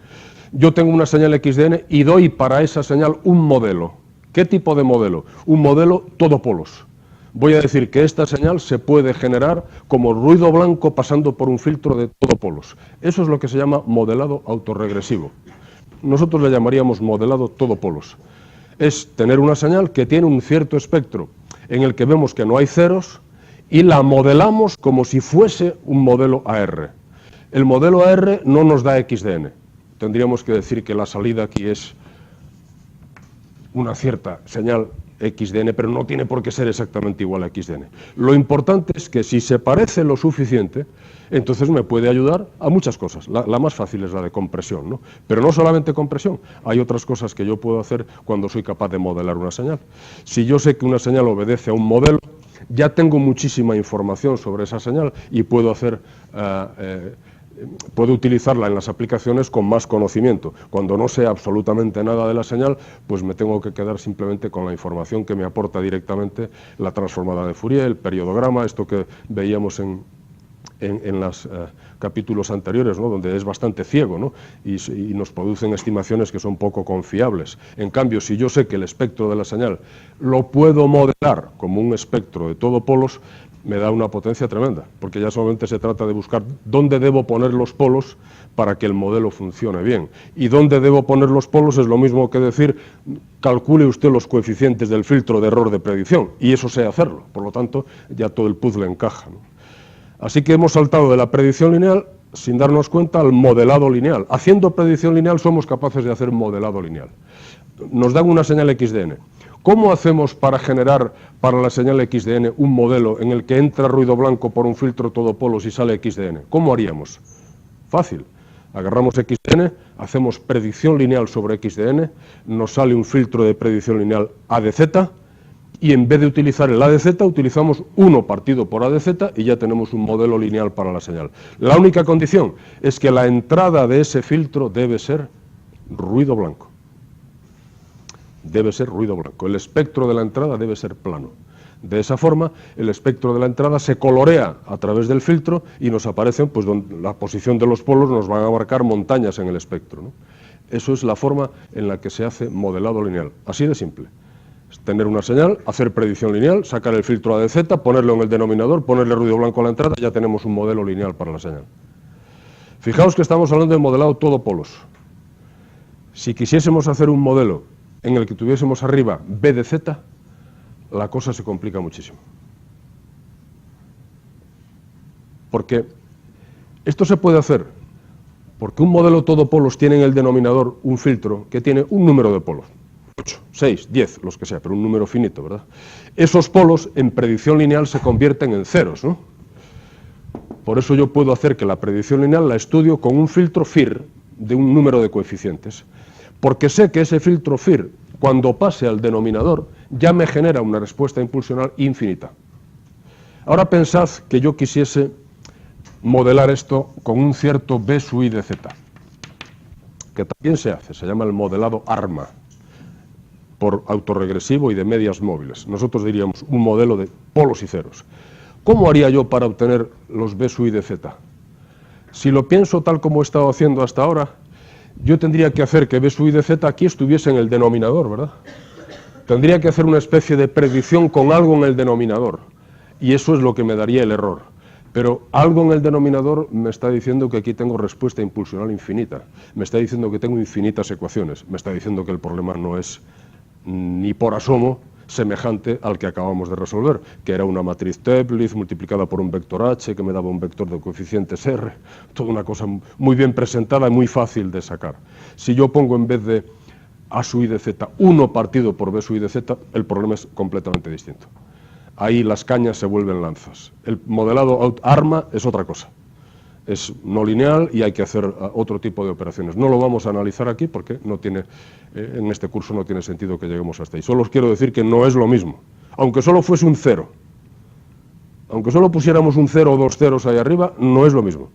Yo tengo una señal XDN y doy para esa señal un modelo. ¿Qué tipo de modelo? Un modelo todo polos. Voy a decir que esta señal se puede generar como ruido blanco pasando por un filtro de todo polos. Eso es lo que se llama modelado autorregresivo. Nosotros le llamaríamos modelado todo polos. Es tener una señal que tiene un cierto espectro en el que vemos que no hay ceros y la modelamos como si fuese un modelo AR. El modelo AR no nos da XDN. Tendríamos que decir que la salida aquí es una cierta señal XDN, pero no tiene por qué ser exactamente igual a XDN. Lo importante es que si se parece lo suficiente, entonces me puede ayudar a muchas cosas. La más fácil es la de compresión, ¿no? Pero no solamente compresión, hay otras cosas que yo puedo hacer cuando soy capaz de modelar una señal. Si yo sé que una señal obedece a un modelo, ya tengo muchísima información sobre esa señal y puedo hacer... puedo utilizarla en las aplicaciones con más conocimiento. Cuando no sé absolutamente nada de la señal, pues me tengo que quedar simplemente con la información que me aporta directamente la transformada de Fourier, el periodograma, esto que veíamos en en los capítulos anteriores, ¿no?, donde es bastante ciego, ¿no?, y nos producen estimaciones que son poco confiables. En cambio, si yo sé que el espectro de la señal lo puedo modelar como un espectro de todo polos, me da una potencia tremenda, porque ya solamente se trata de buscar dónde debo poner los polos para que el modelo funcione bien. Y dónde debo poner los polos es lo mismo que decir, calcule usted los coeficientes del filtro de error de predicción, y eso sé hacerlo. Por lo tanto, ya todo el puzzle encaja, ¿no? Así que hemos saltado de la predicción lineal, sin darnos cuenta, al modelado lineal. Haciendo predicción lineal somos capaces de hacer modelado lineal. Nos dan una señal XDN. ¿Cómo hacemos para generar para la señal XDN un modelo en el que entra ruido blanco por un filtro todo polos y sale XDN? ¿Cómo haríamos? Fácil. Agarramos XDN, hacemos predicción lineal sobre XDN, nos sale un filtro de predicción lineal ADZ, y en vez de utilizar el ADZ, utilizamos 1 partido por ADZ y ya tenemos un modelo lineal para la señal. La única condición es que la entrada de ese filtro debe ser ruido blanco. Debe ser ruido blanco. El espectro de la entrada debe ser plano. De esa forma, el espectro de la entrada se colorea a través del filtro y nos aparecen, pues, donde la posición de los polos nos van a marcar montañas en el espectro, ¿no? Eso es la forma en la que se hace modelado lineal. Así de simple. Tener una señal, hacer predicción lineal, sacar el filtro ADZ, ponerlo en el denominador, ponerle ruido blanco a la entrada, ya tenemos un modelo lineal para la señal. Fijaos que estamos hablando de modelado todo polos. Si quisiésemos hacer un modelo en el que tuviésemos arriba B de Z, la cosa se complica muchísimo. Porque esto se puede hacer porque un modelo todo polos tiene en el denominador un filtro que tiene un número de polos. 8, 6, 10, los que sea, pero un número finito, ¿verdad? Esos polos en predicción lineal se convierten en ceros, ¿no? Por eso yo puedo hacer que la predicción lineal la estudio con un filtro FIR de un número de coeficientes, porque sé que ese filtro FIR, cuando pase al denominador, ya me genera una respuesta impulsional infinita. Ahora pensad que yo quisiese modelar esto con un cierto B sub I de Z, que también se hace, se llama el modelado ARMA, por autorregresivo y de medias móviles. Nosotros diríamos un modelo de polos y ceros. ¿Cómo haría yo para obtener los B sub I de Z? Si lo pienso tal como he estado haciendo hasta ahora, yo tendría que hacer que B sub I de Z aquí estuviese en el denominador, ¿verdad? Tendría que hacer una especie de predicción con algo en el denominador, y eso es lo que me daría el error. Pero algo en el denominador me está diciendo que aquí tengo respuesta impulsional infinita, me está diciendo que tengo infinitas ecuaciones, me está diciendo que el problema no es ni por asomo semejante al que acabamos de resolver, que era una matriz Toeplitz multiplicada por un vector H que me daba un vector de coeficientes R, toda una cosa muy bien presentada y muy fácil de sacar. Si yo pongo en vez de A sub I de Z 1 partido por B sub I de Z, el problema es completamente distinto. Ahí las cañas se vuelven lanzas. El modelado ARMA es otra cosa. Es no lineal y hay que hacer otro tipo de operaciones. No lo vamos a analizar aquí porque no tiene, en este curso no tiene sentido que lleguemos hasta ahí. Solo os quiero decir que no es lo mismo. Aunque solo fuese un cero, aunque solo pusiéramos un 0 o 2 ceros ahí arriba, no es lo mismo.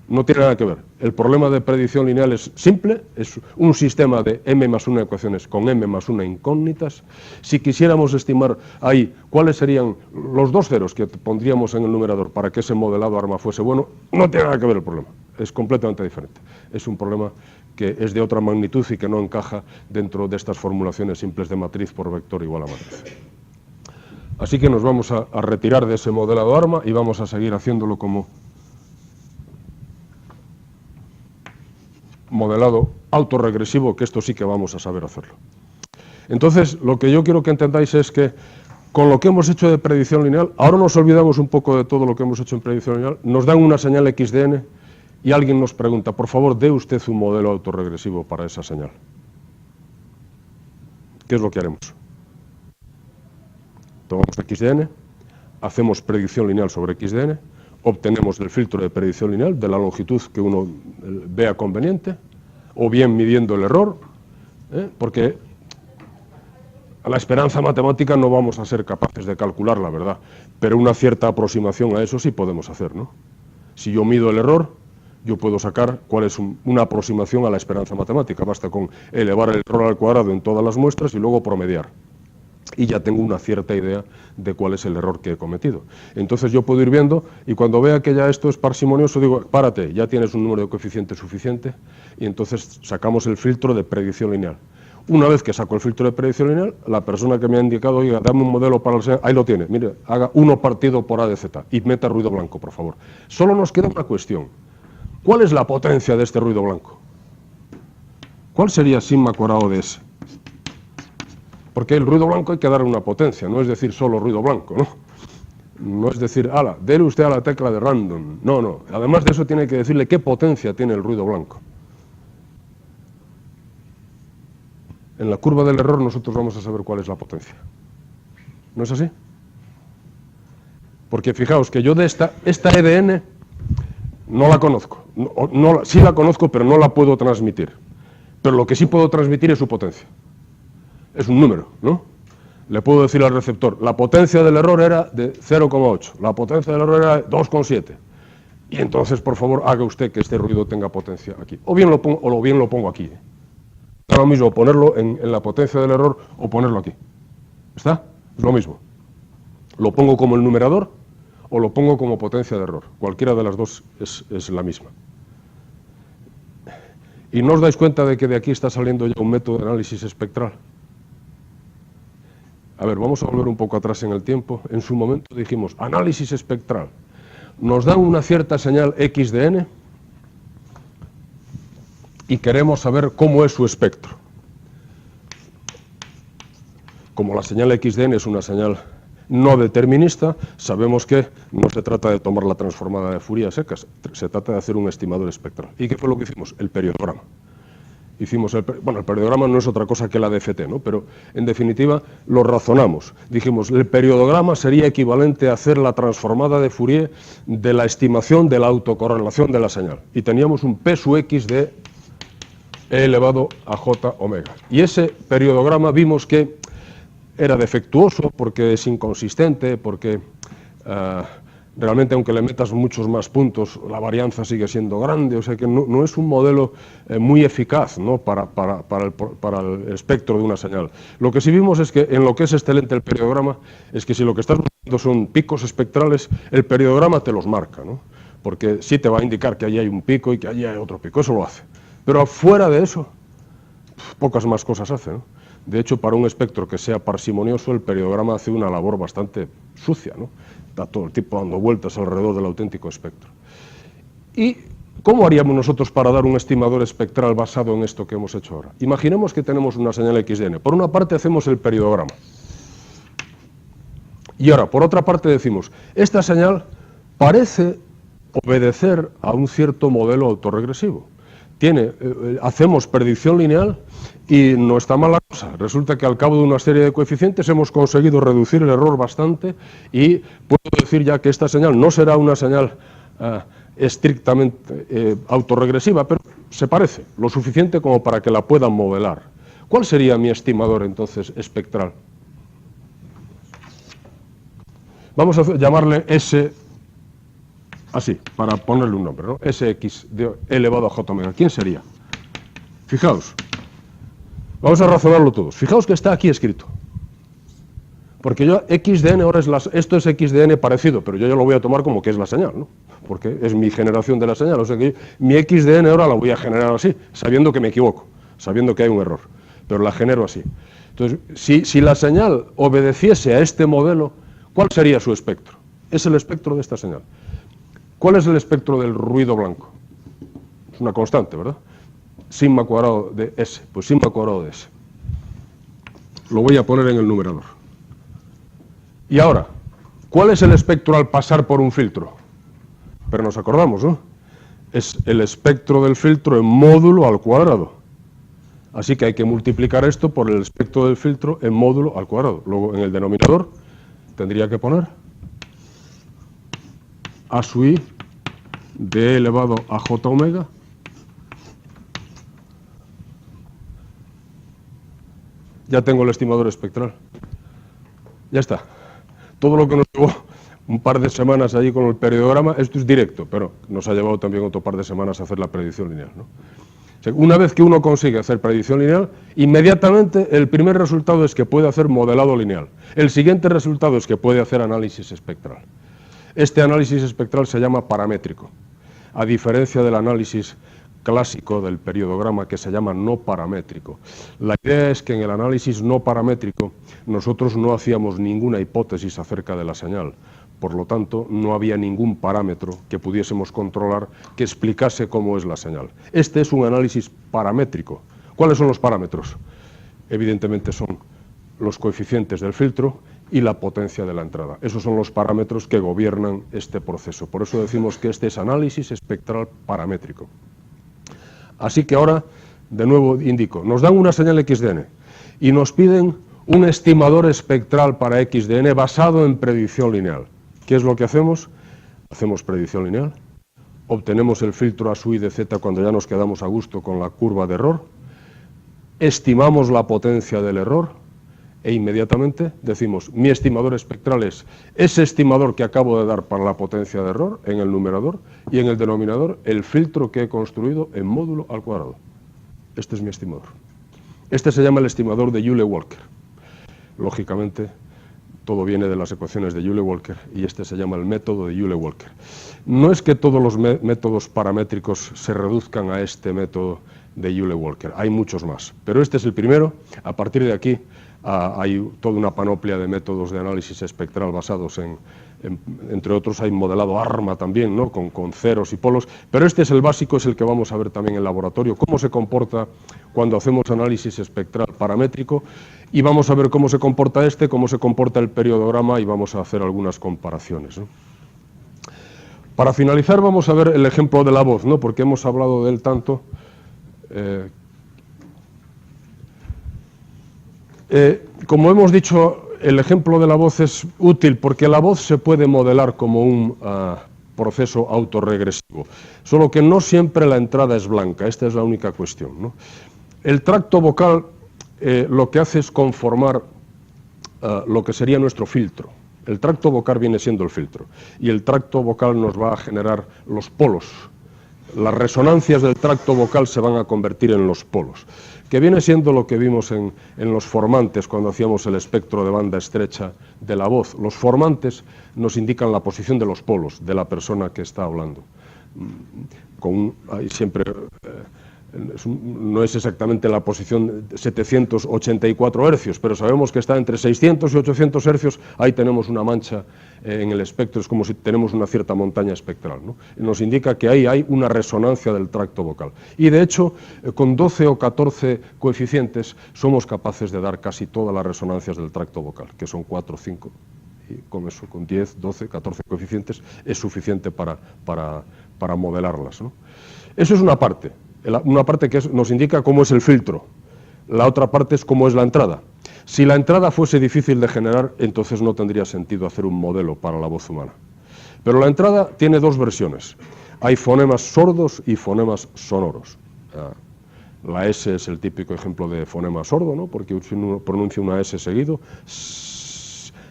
No tiene nada que ver. El problema de predicción lineal es simple, es un sistema de m más 1 ecuaciones con m más 1 incógnitas. Si quisiéramos estimar ahí cuáles serían los 2 ceros que pondríamos en el numerador para que ese modelado ARMA fuese bueno, no tiene nada que ver el problema. Es completamente diferente. Es un problema que es de otra magnitud y que no encaja dentro de estas formulaciones simples de matriz por vector igual a matriz. Así que nos vamos a retirar de ese modelado ARMA y vamos a seguir haciéndolo como modelado autorregresivo, que esto sí que vamos a saber hacerlo. Entonces, lo que yo quiero que entendáis es que con lo que hemos hecho de predicción lineal, ahora nos olvidamos un poco de todo lo que hemos hecho en predicción lineal, nos dan una señal XDN y alguien nos pregunta, por favor, dé usted un modelo autorregresivo para esa señal. ¿Qué es lo que haremos? Tomamos XDN, hacemos predicción lineal sobre XDN, obtenemos el filtro de predicción lineal de la longitud que uno vea conveniente, o bien midiendo el error, porque a la esperanza matemática no vamos a ser capaces de calcular la verdad, pero una cierta aproximación a eso sí podemos hacer, ¿no? Si yo mido el error, yo puedo sacar cuál es una aproximación a la esperanza matemática, basta con elevar el error al cuadrado en todas las muestras y luego promediar. y ya tengo una cierta idea de cuál es el error que he cometido. Entonces yo puedo ir viendo y cuando vea que ya esto es parsimonioso digo, párate, ya tienes un número de coeficientes suficiente y entonces sacamos el filtro de predicción lineal. Una vez que saco el filtro de predicción lineal, la persona que me ha indicado, oiga, dame un modelo para la señal, ahí lo tiene, mire, haga 1 partido por A de Z y meta ruido blanco, por favor. Solo nos queda una cuestión. ¿Cuál es la potencia de este ruido blanco? ¿Cuál sería sigma cuadrado de S? Porque el ruido blanco hay que darle una potencia, no es decir solo ruido blanco, ¿no? No es decir, ala, dele usted a la tecla de random. No, no. Además de eso tiene que decirle qué potencia tiene el ruido blanco. En la curva del error nosotros vamos a saber cuál es la potencia. ¿No es así? Porque fijaos que yo de esta EDN no la conozco. Sí la conozco, pero no la puedo transmitir. Pero lo que sí puedo transmitir es su potencia. Es un número, ¿no? Le puedo decir al receptor, la potencia del error era de 0,8, la potencia del error era de 2,7. Y entonces, por favor, haga usted que este ruido tenga potencia aquí. O bien lo pongo aquí. Es lo mismo ponerlo en la potencia del error o ponerlo aquí. ¿Está? Es lo mismo. Lo pongo como el numerador o lo pongo como potencia de error. Cualquiera de las dos es la misma. ¿Y no os dais cuenta de que de aquí está saliendo ya un método de análisis espectral? A ver, vamos a volver un poco atrás en el tiempo. En su momento dijimos, análisis espectral. Nos dan una cierta señal X de n y queremos saber cómo es su espectro. Como la señal X de n es una señal no determinista, sabemos que no se trata de tomar la transformada de Fourier secas, se trata de hacer un estimador espectral. ¿Y qué fue lo que hicimos? El periodograma. El periodograma no es otra cosa que la DFT, ¿no? Pero en definitiva lo razonamos. Dijimos, el periodograma sería equivalente a hacer la transformada de Fourier de la estimación de la autocorrelación de la señal. Y teníamos un P sub X de E elevado a J omega. Y ese periodograma vimos que era defectuoso porque es inconsistente, porque realmente aunque le metas muchos más puntos, la varianza sigue siendo grande, o sea que no es un modelo muy eficaz, ¿no? para el espectro de una señal. Lo que sí vimos es que en lo que es excelente el periodograma es que si lo que estás buscando son picos espectrales, el periodograma te los marca, ¿no? Porque sí te va a indicar que allí hay un pico y que allí hay otro pico, eso lo hace. Pero afuera de eso, pocas más cosas hace, ¿no? De hecho, para un espectro que sea parsimonioso, el periodograma hace una labor bastante sucia, ¿no? Está todo el tiempo dando vueltas alrededor del auténtico espectro. ¿Y cómo haríamos nosotros para dar un estimador espectral basado en esto que hemos hecho ahora? Imaginemos que tenemos una señal X de n. Por una parte hacemos el periodograma. Y ahora, por otra parte decimos, esta señal parece obedecer a un cierto modelo autorregresivo. Hacemos predicción lineal y no está mal la cosa. Resulta que al cabo de una serie de coeficientes hemos conseguido reducir el error bastante y puedo decir ya que esta señal no será una señal estrictamente autorregresiva, pero se parece lo suficiente como para que la puedan modelar. ¿Cuál sería mi estimador entonces espectral? Vamos a llamarle S. Así, para ponerle un nombre, ¿no? Sx de elevado a j omega. ¿Quién sería? Fijaos. Vamos a razonarlo todos. Fijaos que está aquí escrito. Porque yo x de n ahora esto es x de n parecido, pero yo ya lo voy a tomar como que es la señal, ¿no? Porque es mi generación de la señal. O sea que mi x de n ahora la voy a generar así, sabiendo que me equivoco, sabiendo que hay un error. Pero la genero así. Entonces, si la señal obedeciese a este modelo, ¿cuál sería su espectro? Es el espectro de esta señal. ¿Cuál es el espectro del ruido blanco? Es una constante, ¿verdad? Sigma cuadrado de S. Pues sigma cuadrado de S. Lo voy a poner en el numerador. Y ahora, ¿cuál es el espectro al pasar por un filtro? Pero nos acordamos, ¿no? Es el espectro del filtro en módulo al cuadrado. Así que hay que multiplicar esto por el espectro del filtro en módulo al cuadrado. Luego, en el denominador, tendría que poner A sub i de E elevado a J omega ya tengo el estimador espectral. Ya está. Todo lo que nos llevó un par de semanas allí con el periodograma, esto es directo, pero nos ha llevado también otro par de semanas a hacer la predicción lineal, ¿no? Una vez que uno consigue hacer predicción lineal, inmediatamente el primer resultado es que puede hacer modelado lineal. El siguiente resultado es que puede hacer análisis espectral. Este análisis espectral se llama paramétrico, a diferencia del análisis clásico del periodograma que se llama no paramétrico. La idea es que en el análisis no paramétrico nosotros no hacíamos ninguna hipótesis acerca de la señal. Por lo tanto, no había ningún parámetro que pudiésemos controlar que explicase cómo es la señal. Este es un análisis paramétrico. ¿Cuáles son los parámetros? Evidentemente son los coeficientes del filtro y la potencia de la entrada. Esos son los parámetros que gobiernan este proceso. Por eso decimos que este es análisis espectral paramétrico. Así que ahora, de nuevo indico, nos dan una señal XDN y nos piden un estimador espectral para XDN basado en predicción lineal. ¿Qué es lo que hacemos? Hacemos predicción lineal, obtenemos el filtro A sub I de Z cuando ya nos quedamos a gusto con la curva de error, estimamos la potencia del error e inmediatamente decimos, mi estimador espectral es ese estimador que acabo de dar para la potencia de error en el numerador y en el denominador el filtro que he construido en módulo al cuadrado. Este es mi estimador. Este se llama el estimador de Joule-Walker. Lógicamente, todo viene de las ecuaciones de Joule-Walker y este se llama el método de Joule-Walker. No es que todos los métodos paramétricos se reduzcan a este método de Joule-Walker, hay muchos más, pero este es el primero. A partir de aquí hay toda una panoplia de métodos de análisis espectral basados entre otros hay modelado ARMA también, ¿no? con ceros y polos, pero este es el básico, es el que vamos a ver también en el laboratorio, cómo se comporta cuando hacemos análisis espectral paramétrico, y vamos a ver cómo se comporta cómo se comporta el periodograma, y vamos a hacer algunas comparaciones, ¿no? Para finalizar vamos a ver el ejemplo de la voz, ¿no? Porque hemos hablado de él tanto. Como hemos dicho, el ejemplo de la voz es útil porque la voz se puede modelar como un proceso autorregresivo, solo que no siempre la entrada es blanca, esta es la única cuestión, ¿no? El tracto vocal lo que hace es conformar lo que sería nuestro filtro. El tracto vocal viene siendo el filtro y el tracto vocal nos va a generar los polos. Las resonancias del tracto vocal se van a convertir en los polos, que viene siendo lo que vimos en los formantes cuando hacíamos el espectro de banda estrecha de la voz. Los formantes nos indican la posición de los polos de la persona que está hablando. No es exactamente la posición de 784 hercios, pero sabemos que está entre 600 y 800 hercios, ahí tenemos una mancha en el espectro, es como si tenemos una cierta montaña espectral, ¿no? Nos indica que ahí hay una resonancia del tracto vocal. Y de hecho, con 12 o 14 coeficientes somos capaces de dar casi todas las resonancias del tracto vocal, que son 4 o 5. Y con eso, con 10, 12, 14 coeficientes, es suficiente para modelarlas, ¿no? Eso es una parte. Una parte que nos indica cómo es el filtro, la otra parte es cómo es la entrada. Si la entrada fuese difícil de generar, entonces no tendría sentido hacer un modelo para la voz humana. Pero la entrada tiene dos versiones. Hay fonemas sordos y fonemas sonoros. La S es el típico ejemplo de fonema sordo, ¿no? Porque si uno pronuncia una S seguido,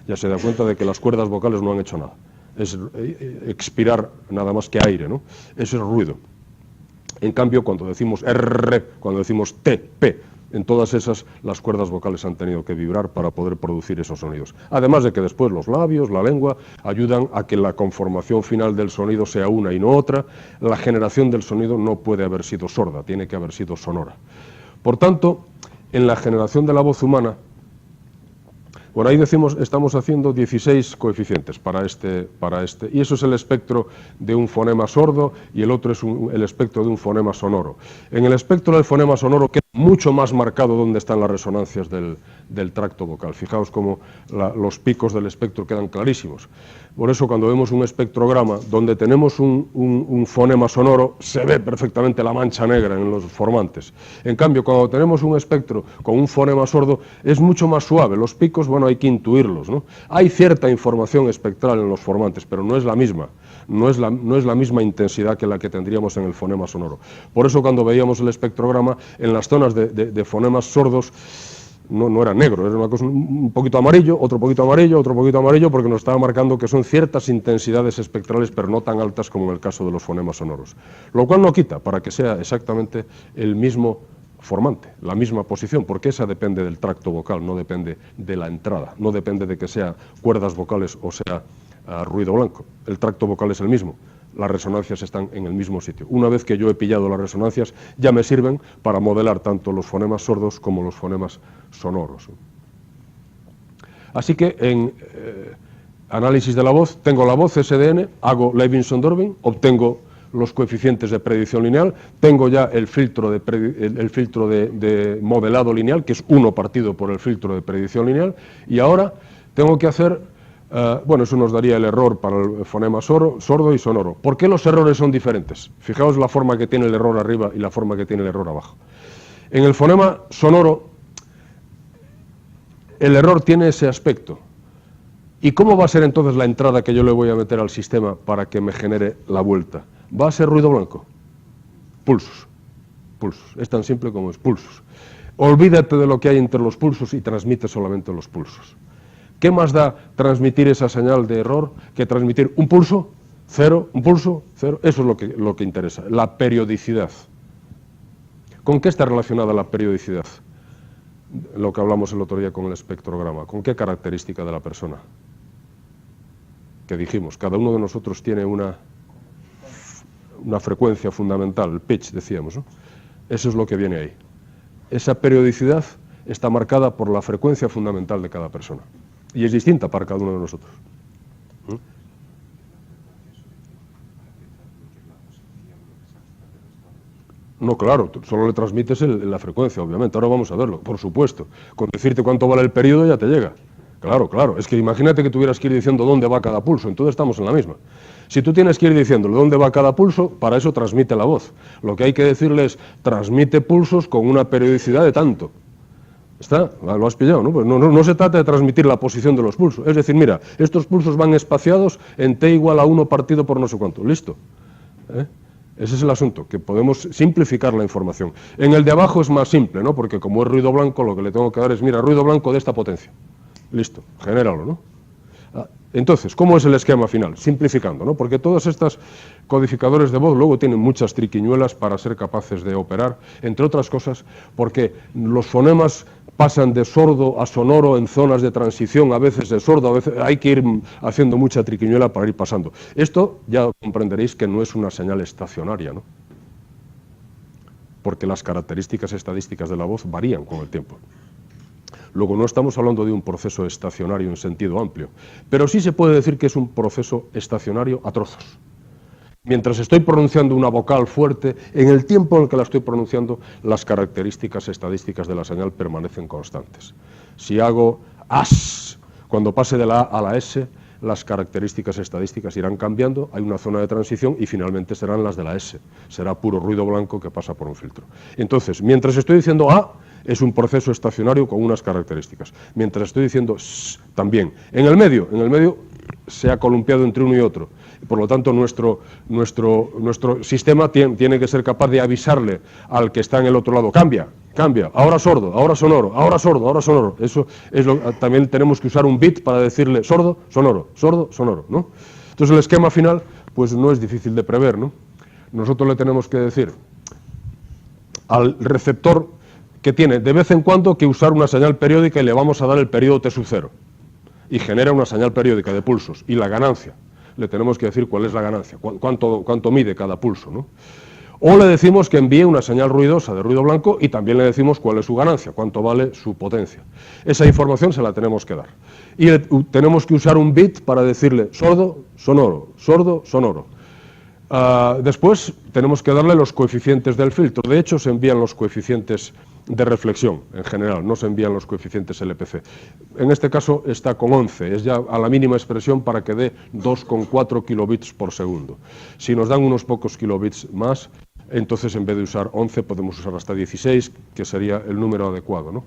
ya se da cuenta de que las cuerdas vocales no han hecho nada. Es expirar nada más que aire, ¿no? Ese es ruido. En cambio, cuando decimos R, cuando decimos T, P, en todas esas las cuerdas vocales han tenido que vibrar para poder producir esos sonidos. Además de que después los labios, la lengua, ayudan a que la conformación final del sonido sea una y no otra. La generación del sonido no puede haber sido sorda, tiene que haber sido sonora. Por tanto, en la generación de la voz humana, por ahí decimos, estamos haciendo 16 coeficientes para este, y eso es el espectro de un fonema sordo y el otro es el espectro de un fonema sonoro. En el espectro del fonema sonoro queda mucho más marcado dónde están las resonancias del tracto vocal. Fijaos cómo los picos del espectro quedan clarísimos. Por eso cuando vemos un espectrograma donde tenemos un fonema sonoro, se ve perfectamente la mancha negra en los formantes. En cambio, cuando tenemos un espectro con un fonema sordo, es mucho más suave. Los picos, bueno, hay que intuirlos, ¿no? Hay cierta información espectral en los formantes, pero no es la misma. No es la misma intensidad que la que tendríamos en el fonema sonoro. Por eso cuando veíamos el espectrograma, en las zonas de fonemas sordos, no era negro, era una cosa un poquito amarillo, otro poquito amarillo, otro poquito amarillo, porque nos estaba marcando que son ciertas intensidades espectrales, pero no tan altas como en el caso de los fonemas sonoros. Lo cual no quita para que sea exactamente el mismo formante, la misma posición, porque esa depende del tracto vocal, no depende de la entrada, no depende de que sea cuerdas vocales o sea ruido blanco. El tracto vocal es el mismo. Las resonancias están en el mismo sitio. Una vez que yo he pillado las resonancias, ya me sirven para modelar tanto los fonemas sordos como los fonemas sonoros. Así que en análisis de la voz, tengo la voz SDN, hago Levinson-Dörbing, obtengo los coeficientes de predicción lineal, tengo ya el filtro de modelado lineal, que es 1 partido por el filtro de predicción lineal, y ahora tengo que hacer... bueno, eso nos daría el error para el fonema sordo y sonoro. ¿Por qué los errores son diferentes? Fijaos la forma que tiene el error arriba y la forma que tiene el error abajo. En el fonema sonoro, el error tiene ese aspecto. ¿Y cómo va a ser entonces la entrada que yo le voy a meter al sistema para que me genere la vuelta? ¿Va a ser ruido blanco? Pulsos. Pulsos. Es tan simple como es pulsos. Olvídate de lo que hay entre los pulsos y transmite solamente los pulsos. ¿Qué más da transmitir esa señal de error que transmitir un pulso, cero, un pulso, cero? Eso es lo que interesa, la periodicidad. ¿Con qué está relacionada la periodicidad? Lo que hablamos el otro día con el espectrograma. ¿Con qué característica de la persona? Que dijimos, cada uno de nosotros tiene una frecuencia fundamental, el pitch, decíamos, ¿no? Eso es lo que viene ahí. Esa periodicidad está marcada por la frecuencia fundamental de cada persona. Y es distinta para cada uno de nosotros. No, claro, solo le transmites la frecuencia, obviamente. Ahora vamos a verlo, por supuesto. Con decirte cuánto vale el periodo ya te llega. Claro, claro. Es que imagínate que tuvieras que ir diciendo dónde va cada pulso, entonces estamos en la misma. Si tú tienes que ir diciéndole dónde va cada pulso, para eso transmite la voz. Lo que hay que decirle es, transmite pulsos con una periodicidad de tanto. ¿Está? ¿Lo has pillado? ¿No? Pues no se trata de transmitir la posición de los pulsos. Es decir, mira, estos pulsos van espaciados en t igual a 1 partido por no sé cuánto. ¿Listo? Ese es el asunto, que podemos simplificar la información. En el de abajo es más simple, ¿no? Porque como es ruido blanco, lo que le tengo que dar es, mira, ruido blanco de esta potencia. Listo, genéralo, ¿no? Entonces, ¿cómo es el esquema final? Simplificando, ¿no? Porque todos estos codificadores de voz luego tienen muchas triquiñuelas para ser capaces de operar, entre otras cosas, porque los fonemas pasan de sordo a sonoro en zonas de transición, a veces de sordo, a veces hay que ir haciendo mucha triquiñuela para ir pasando. Esto ya comprenderéis que no es una señal estacionaria, ¿no? Porque las características estadísticas de la voz varían con el tiempo. Luego, no estamos hablando de un proceso estacionario en sentido amplio, pero sí se puede decir que es un proceso estacionario a trozos. Mientras estoy pronunciando una vocal fuerte, en el tiempo en el que la estoy pronunciando, las características estadísticas de la señal permanecen constantes. Si hago as, cuando pase de la A a la S, las características estadísticas irán cambiando, hay una zona de transición y finalmente serán las de la S. Será puro ruido blanco que pasa por un filtro. Entonces, mientras estoy diciendo A, es un proceso estacionario con unas características. Mientras estoy diciendo S, también. En el medio se ha columpiado entre uno y otro. Por lo tanto, nuestro sistema tiene que ser capaz de avisarle al que está en el otro lado, cambia, ahora sordo, ahora sonoro, ahora sordo, ahora sonoro. Eso es también tenemos que usar un bit para decirle sordo, sonoro, ¿no? Entonces el esquema final, pues no es difícil de prever, ¿no? Nosotros le tenemos que decir al receptor que tiene de vez en cuando que usar una señal periódica y le vamos a dar el periodo t sub 0 y genera una señal periódica de pulsos y la ganancia. Le tenemos que decir cuál es la ganancia, cuánto mide cada pulso, ¿no? O le decimos que envíe una señal ruidosa de ruido blanco y también le decimos cuál es su ganancia, cuánto vale su potencia. Esa información se la tenemos que dar. Y tenemos que usar un bit para decirle sordo, sonoro, sordo, sonoro. Después tenemos que darle los coeficientes del filtro. De hecho, se envían los coeficientes de reflexión en general, no se envían los coeficientes LPC. En este caso está con 11, es ya a la mínima expresión para que dé 2,4 kilobits por segundo. Si nos dan unos pocos kilobits más, entonces en vez de usar 11 podemos usar hasta 16, que sería el número adecuado, ¿no?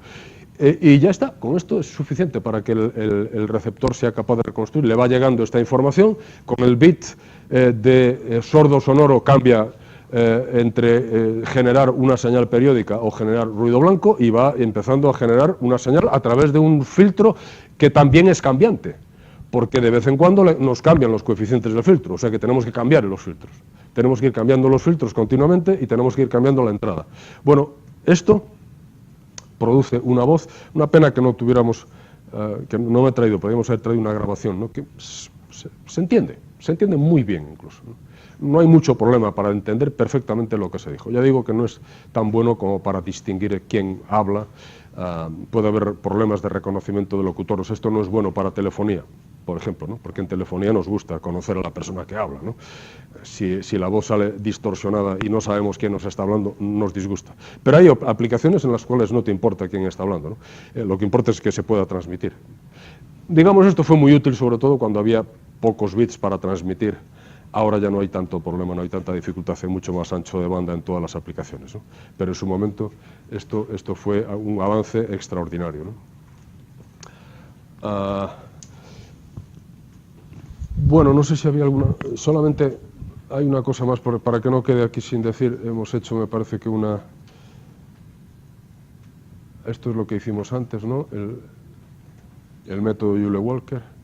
Y ya está, con esto es suficiente para que el receptor sea capaz de reconstruir. Le va llegando esta información, con el bit de sordo sonoro cambia entre generar una señal periódica o generar ruido blanco y va empezando a generar una señal a través de un filtro que también es cambiante, porque de vez en cuando nos cambian los coeficientes del filtro, o sea que tenemos que cambiar los filtros. Tenemos que ir cambiando los filtros continuamente y tenemos que ir cambiando la entrada. Bueno, esto produce una voz, una pena que no tuviéramos, que no me he traído, podríamos haber traído una grabación, ¿no? Que se entiende muy bien incluso, ¿no? No hay mucho problema para entender perfectamente lo que se dijo. Ya digo que no es tan bueno como para distinguir quién habla. Puede haber problemas de reconocimiento de locutores. Esto no es bueno para telefonía, por ejemplo, ¿no? Porque en telefonía nos gusta conocer a la persona que habla, ¿no? Si la voz sale distorsionada y no sabemos quién nos está hablando, nos disgusta. Pero hay aplicaciones en las cuales no te importa quién está hablando, ¿no? Lo que importa es que se pueda transmitir. Digamos, esto fue muy útil sobre todo cuando había pocos bits para transmitir. Ahora ya no hay tanto problema, no hay tanta dificultad, hay mucho más ancho de banda en todas las aplicaciones, ¿no? Pero en su momento esto fue un avance extraordinario, ¿no? Bueno, no sé si había alguna... Solamente hay una cosa más, para que no quede aquí sin decir. Hemos hecho, me parece que una... Esto es lo que hicimos antes, ¿no? El método Joule-Walker.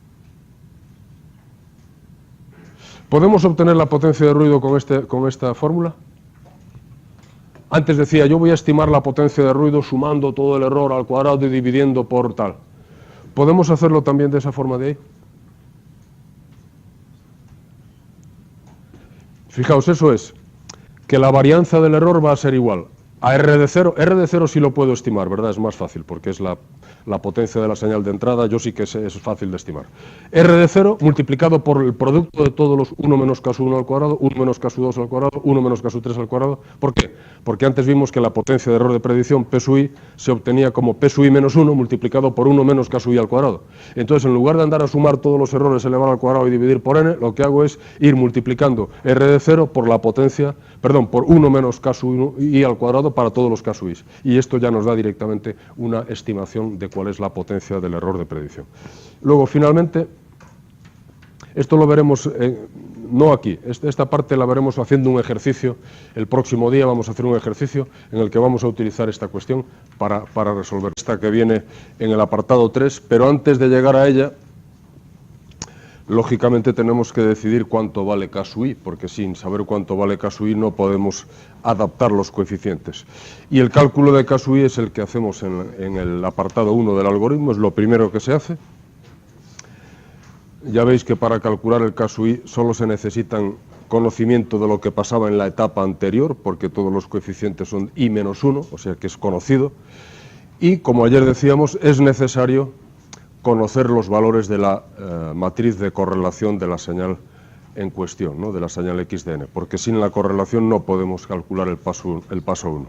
¿Podemos obtener la potencia de ruido con esta fórmula? Antes decía, yo voy a estimar la potencia de ruido sumando todo el error al cuadrado y dividiendo por tal. ¿Podemos hacerlo también de esa forma de ahí? Fijaos, eso es, que la varianza del error va a ser igual a R de 0. R de 0 sí lo puedo estimar, ¿verdad? Es más fácil, porque es la potencia de la señal de entrada, yo sí que es fácil de estimar. R de 0 multiplicado por el producto de todos los 1 menos casu1 al cuadrado, 1 menos casu2 al cuadrado, 1 menos casu3 al cuadrado. ¿Por qué? Porque antes vimos que la potencia de error de predicción, P sub i, se obtenía como P sub i menos 1 multiplicado por 1 menos casu i al cuadrado. Entonces, en lugar de andar a sumar todos los errores elevado al cuadrado y dividir por n, lo que hago es ir multiplicando R de 0 por la potencia, perdón, por 1 menos casu i al cuadrado para todos los casu i's. Y esto ya nos da directamente una estimación de cuál es la potencia del error de predicción. Luego, finalmente, esto lo veremos, no aquí, esta parte la veremos haciendo un ejercicio. El próximo día vamos a hacer un ejercicio en el que vamos a utilizar esta cuestión para resolver esta que viene en el apartado 3, pero antes de llegar a ella, lógicamente tenemos que decidir cuánto vale casu i, porque sin saber cuánto vale casu i no podemos adaptar los coeficientes. Y el cálculo de casu i es el que hacemos en el apartado 1 del algoritmo, es lo primero que se hace. Ya veis que para calcular el casu i solo se necesitan conocimiento de lo que pasaba en la etapa anterior, porque todos los coeficientes son i menos 1, o sea que es conocido. Y como ayer decíamos, es necesario conocer los valores de la matriz de correlación de la señal en cuestión, ¿no? De la señal x de n, porque sin la correlación no podemos calcular el paso 1.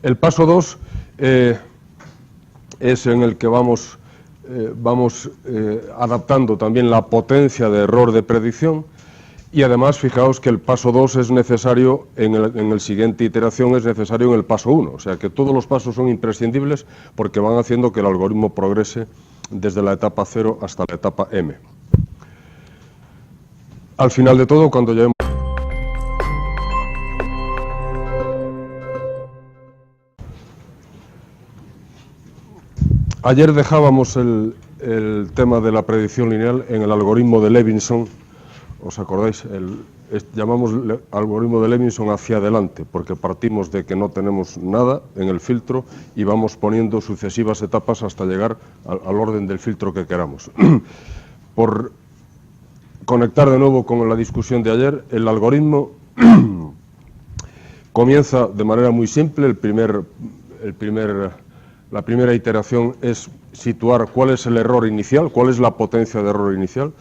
El paso 2 es en el que vamos adaptando también la potencia de error de predicción, y además fijaos que el paso 2 es necesario en el siguiente iteración, es necesario en el paso 1, o sea que todos los pasos son imprescindibles porque van haciendo que el algoritmo progrese desde la etapa 0 hasta la etapa m. Al final de todo, cuando ya ayer dejábamos el tema de la predicción lineal en el algoritmo de Levinson. ¿Os acordáis? Llamamos algoritmo de Levinson hacia adelante, porque partimos de que no tenemos nada en el filtro y vamos poniendo sucesivas etapas hasta llegar al orden del filtro que queramos. Por conectar de nuevo con la discusión de ayer, el algoritmo comienza de manera muy simple. La primera iteración es situar cuál es el error inicial, cuál es la potencia de error inicial.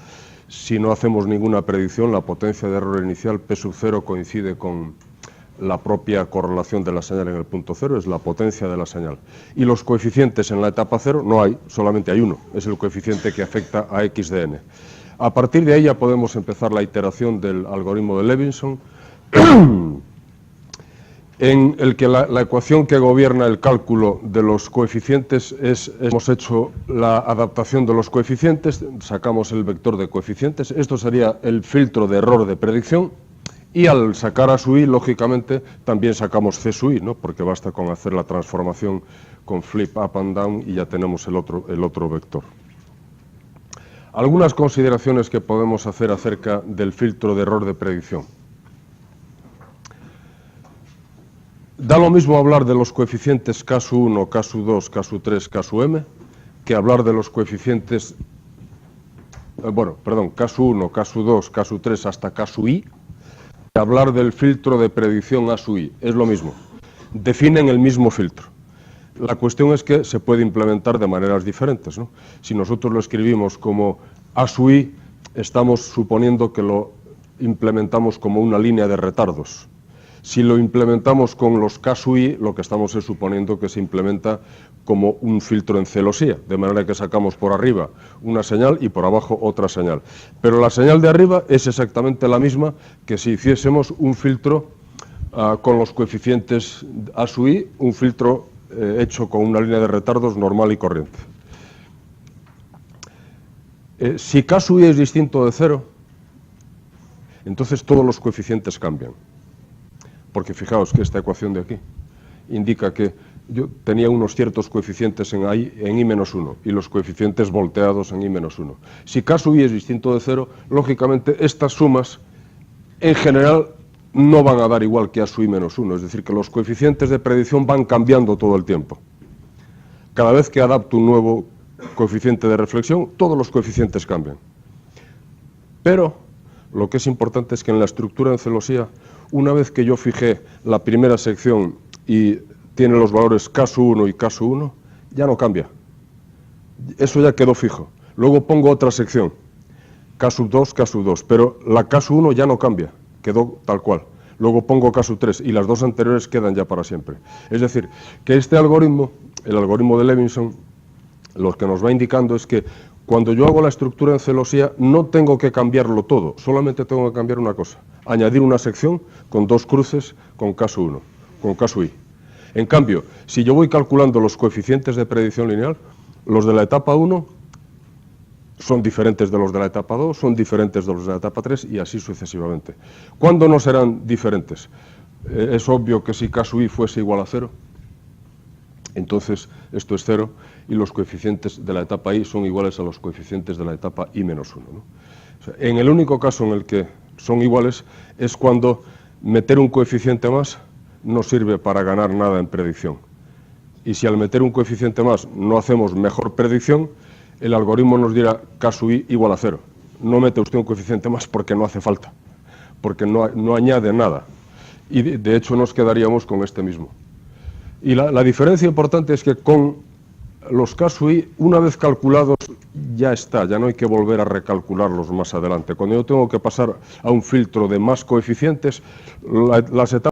Si no hacemos ninguna predicción, la potencia de error inicial P sub 0 coincide con la propia correlación de la señal en el punto 0, es la potencia de la señal. Y los coeficientes en la etapa 0 no hay, solamente hay uno, es el coeficiente que afecta a x de n. A partir de ahí ya podemos empezar la iteración del algoritmo de Levinson, en el que la ecuación que gobierna el cálculo de los coeficientes hemos hecho la adaptación de los coeficientes, sacamos el vector de coeficientes, esto sería el filtro de error de predicción, Y al sacar A sub i, lógicamente, también sacamos C sub i, ¿no? Porque basta con hacer la transformación con flip up and down y ya tenemos el otro vector. Algunas consideraciones que podemos hacer acerca del filtro de error de predicción. Da lo mismo hablar de los coeficientes K sub 1, K sub 2, K sub 3, K sub m, que hablar de los coeficientes, K sub 1, K sub 2, K sub 3 hasta K sub i, que hablar del filtro de predicción A sub i. Es lo mismo, definen el mismo filtro. La cuestión es que se puede implementar de maneras diferentes, ¿no? Si nosotros lo escribimos como A sub i, estamos suponiendo que lo implementamos como una línea de retardos. Si lo implementamos con los K sub i, lo que estamos es suponiendo que se implementa como un filtro en celosía, de manera que sacamos por arriba una señal y por abajo otra señal. Pero la señal de arriba es exactamente la misma que si hiciésemos un filtro con los coeficientes A sub i, un filtro hecho con una línea de retardos normal y corriente. Si K sub i es distinto de 0, entonces todos los coeficientes cambian. Porque fijaos que esta ecuación de aquí indica que yo tenía unos ciertos coeficientes en i-1 y los coeficientes volteados en i-1. Si K sub i es distinto de 0, lógicamente estas sumas en general no van a dar igual que A sub i-1, es decir, que los coeficientes de predicción van cambiando todo el tiempo. Cada vez que adapto un nuevo coeficiente de reflexión, todos los coeficientes cambian. Pero lo que es importante es que en la estructura en celosía, una vez que yo fijé la primera sección y tiene los valores K sub 1 y K sub 1, ya no cambia. Eso ya quedó fijo. Luego pongo otra sección, K sub 2, K sub 2, pero la K sub 1 ya no cambia, quedó tal cual. Luego pongo K sub 3 y las dos anteriores quedan ya para siempre. Es decir, que este algoritmo, el algoritmo de Levinson, lo que nos va indicando es que cuando yo hago la estructura en celosía no tengo que cambiarlo todo, solamente tengo que cambiar una cosa, añadir una sección con dos cruces con K sub 1, con K sub i. En cambio, si yo voy calculando los coeficientes de predicción lineal, los de la etapa 1 son diferentes de los de la etapa 2, son diferentes de los de la etapa 3 y así sucesivamente. ¿Cuándo no serán diferentes? Es obvio que si K sub i fuese igual a 0, entonces esto es 0 y los coeficientes de la etapa i son iguales a los coeficientes de la etapa i-1, ¿no? O sea, en el único caso en el que son iguales es cuando meter un coeficiente más no sirve para ganar nada en predicción. Y si al meter un coeficiente más no hacemos mejor predicción, el algoritmo nos dirá K sub i igual a 0. No mete usted un coeficiente más porque no hace falta, porque no añade nada. Y de hecho nos quedaríamos con este mismo. Y la diferencia importante es que con los K sub i, una vez calculados, ya está, ya no hay que volver a recalcularlos más adelante. Cuando yo tengo que pasar a un filtro de más coeficientes, las etapas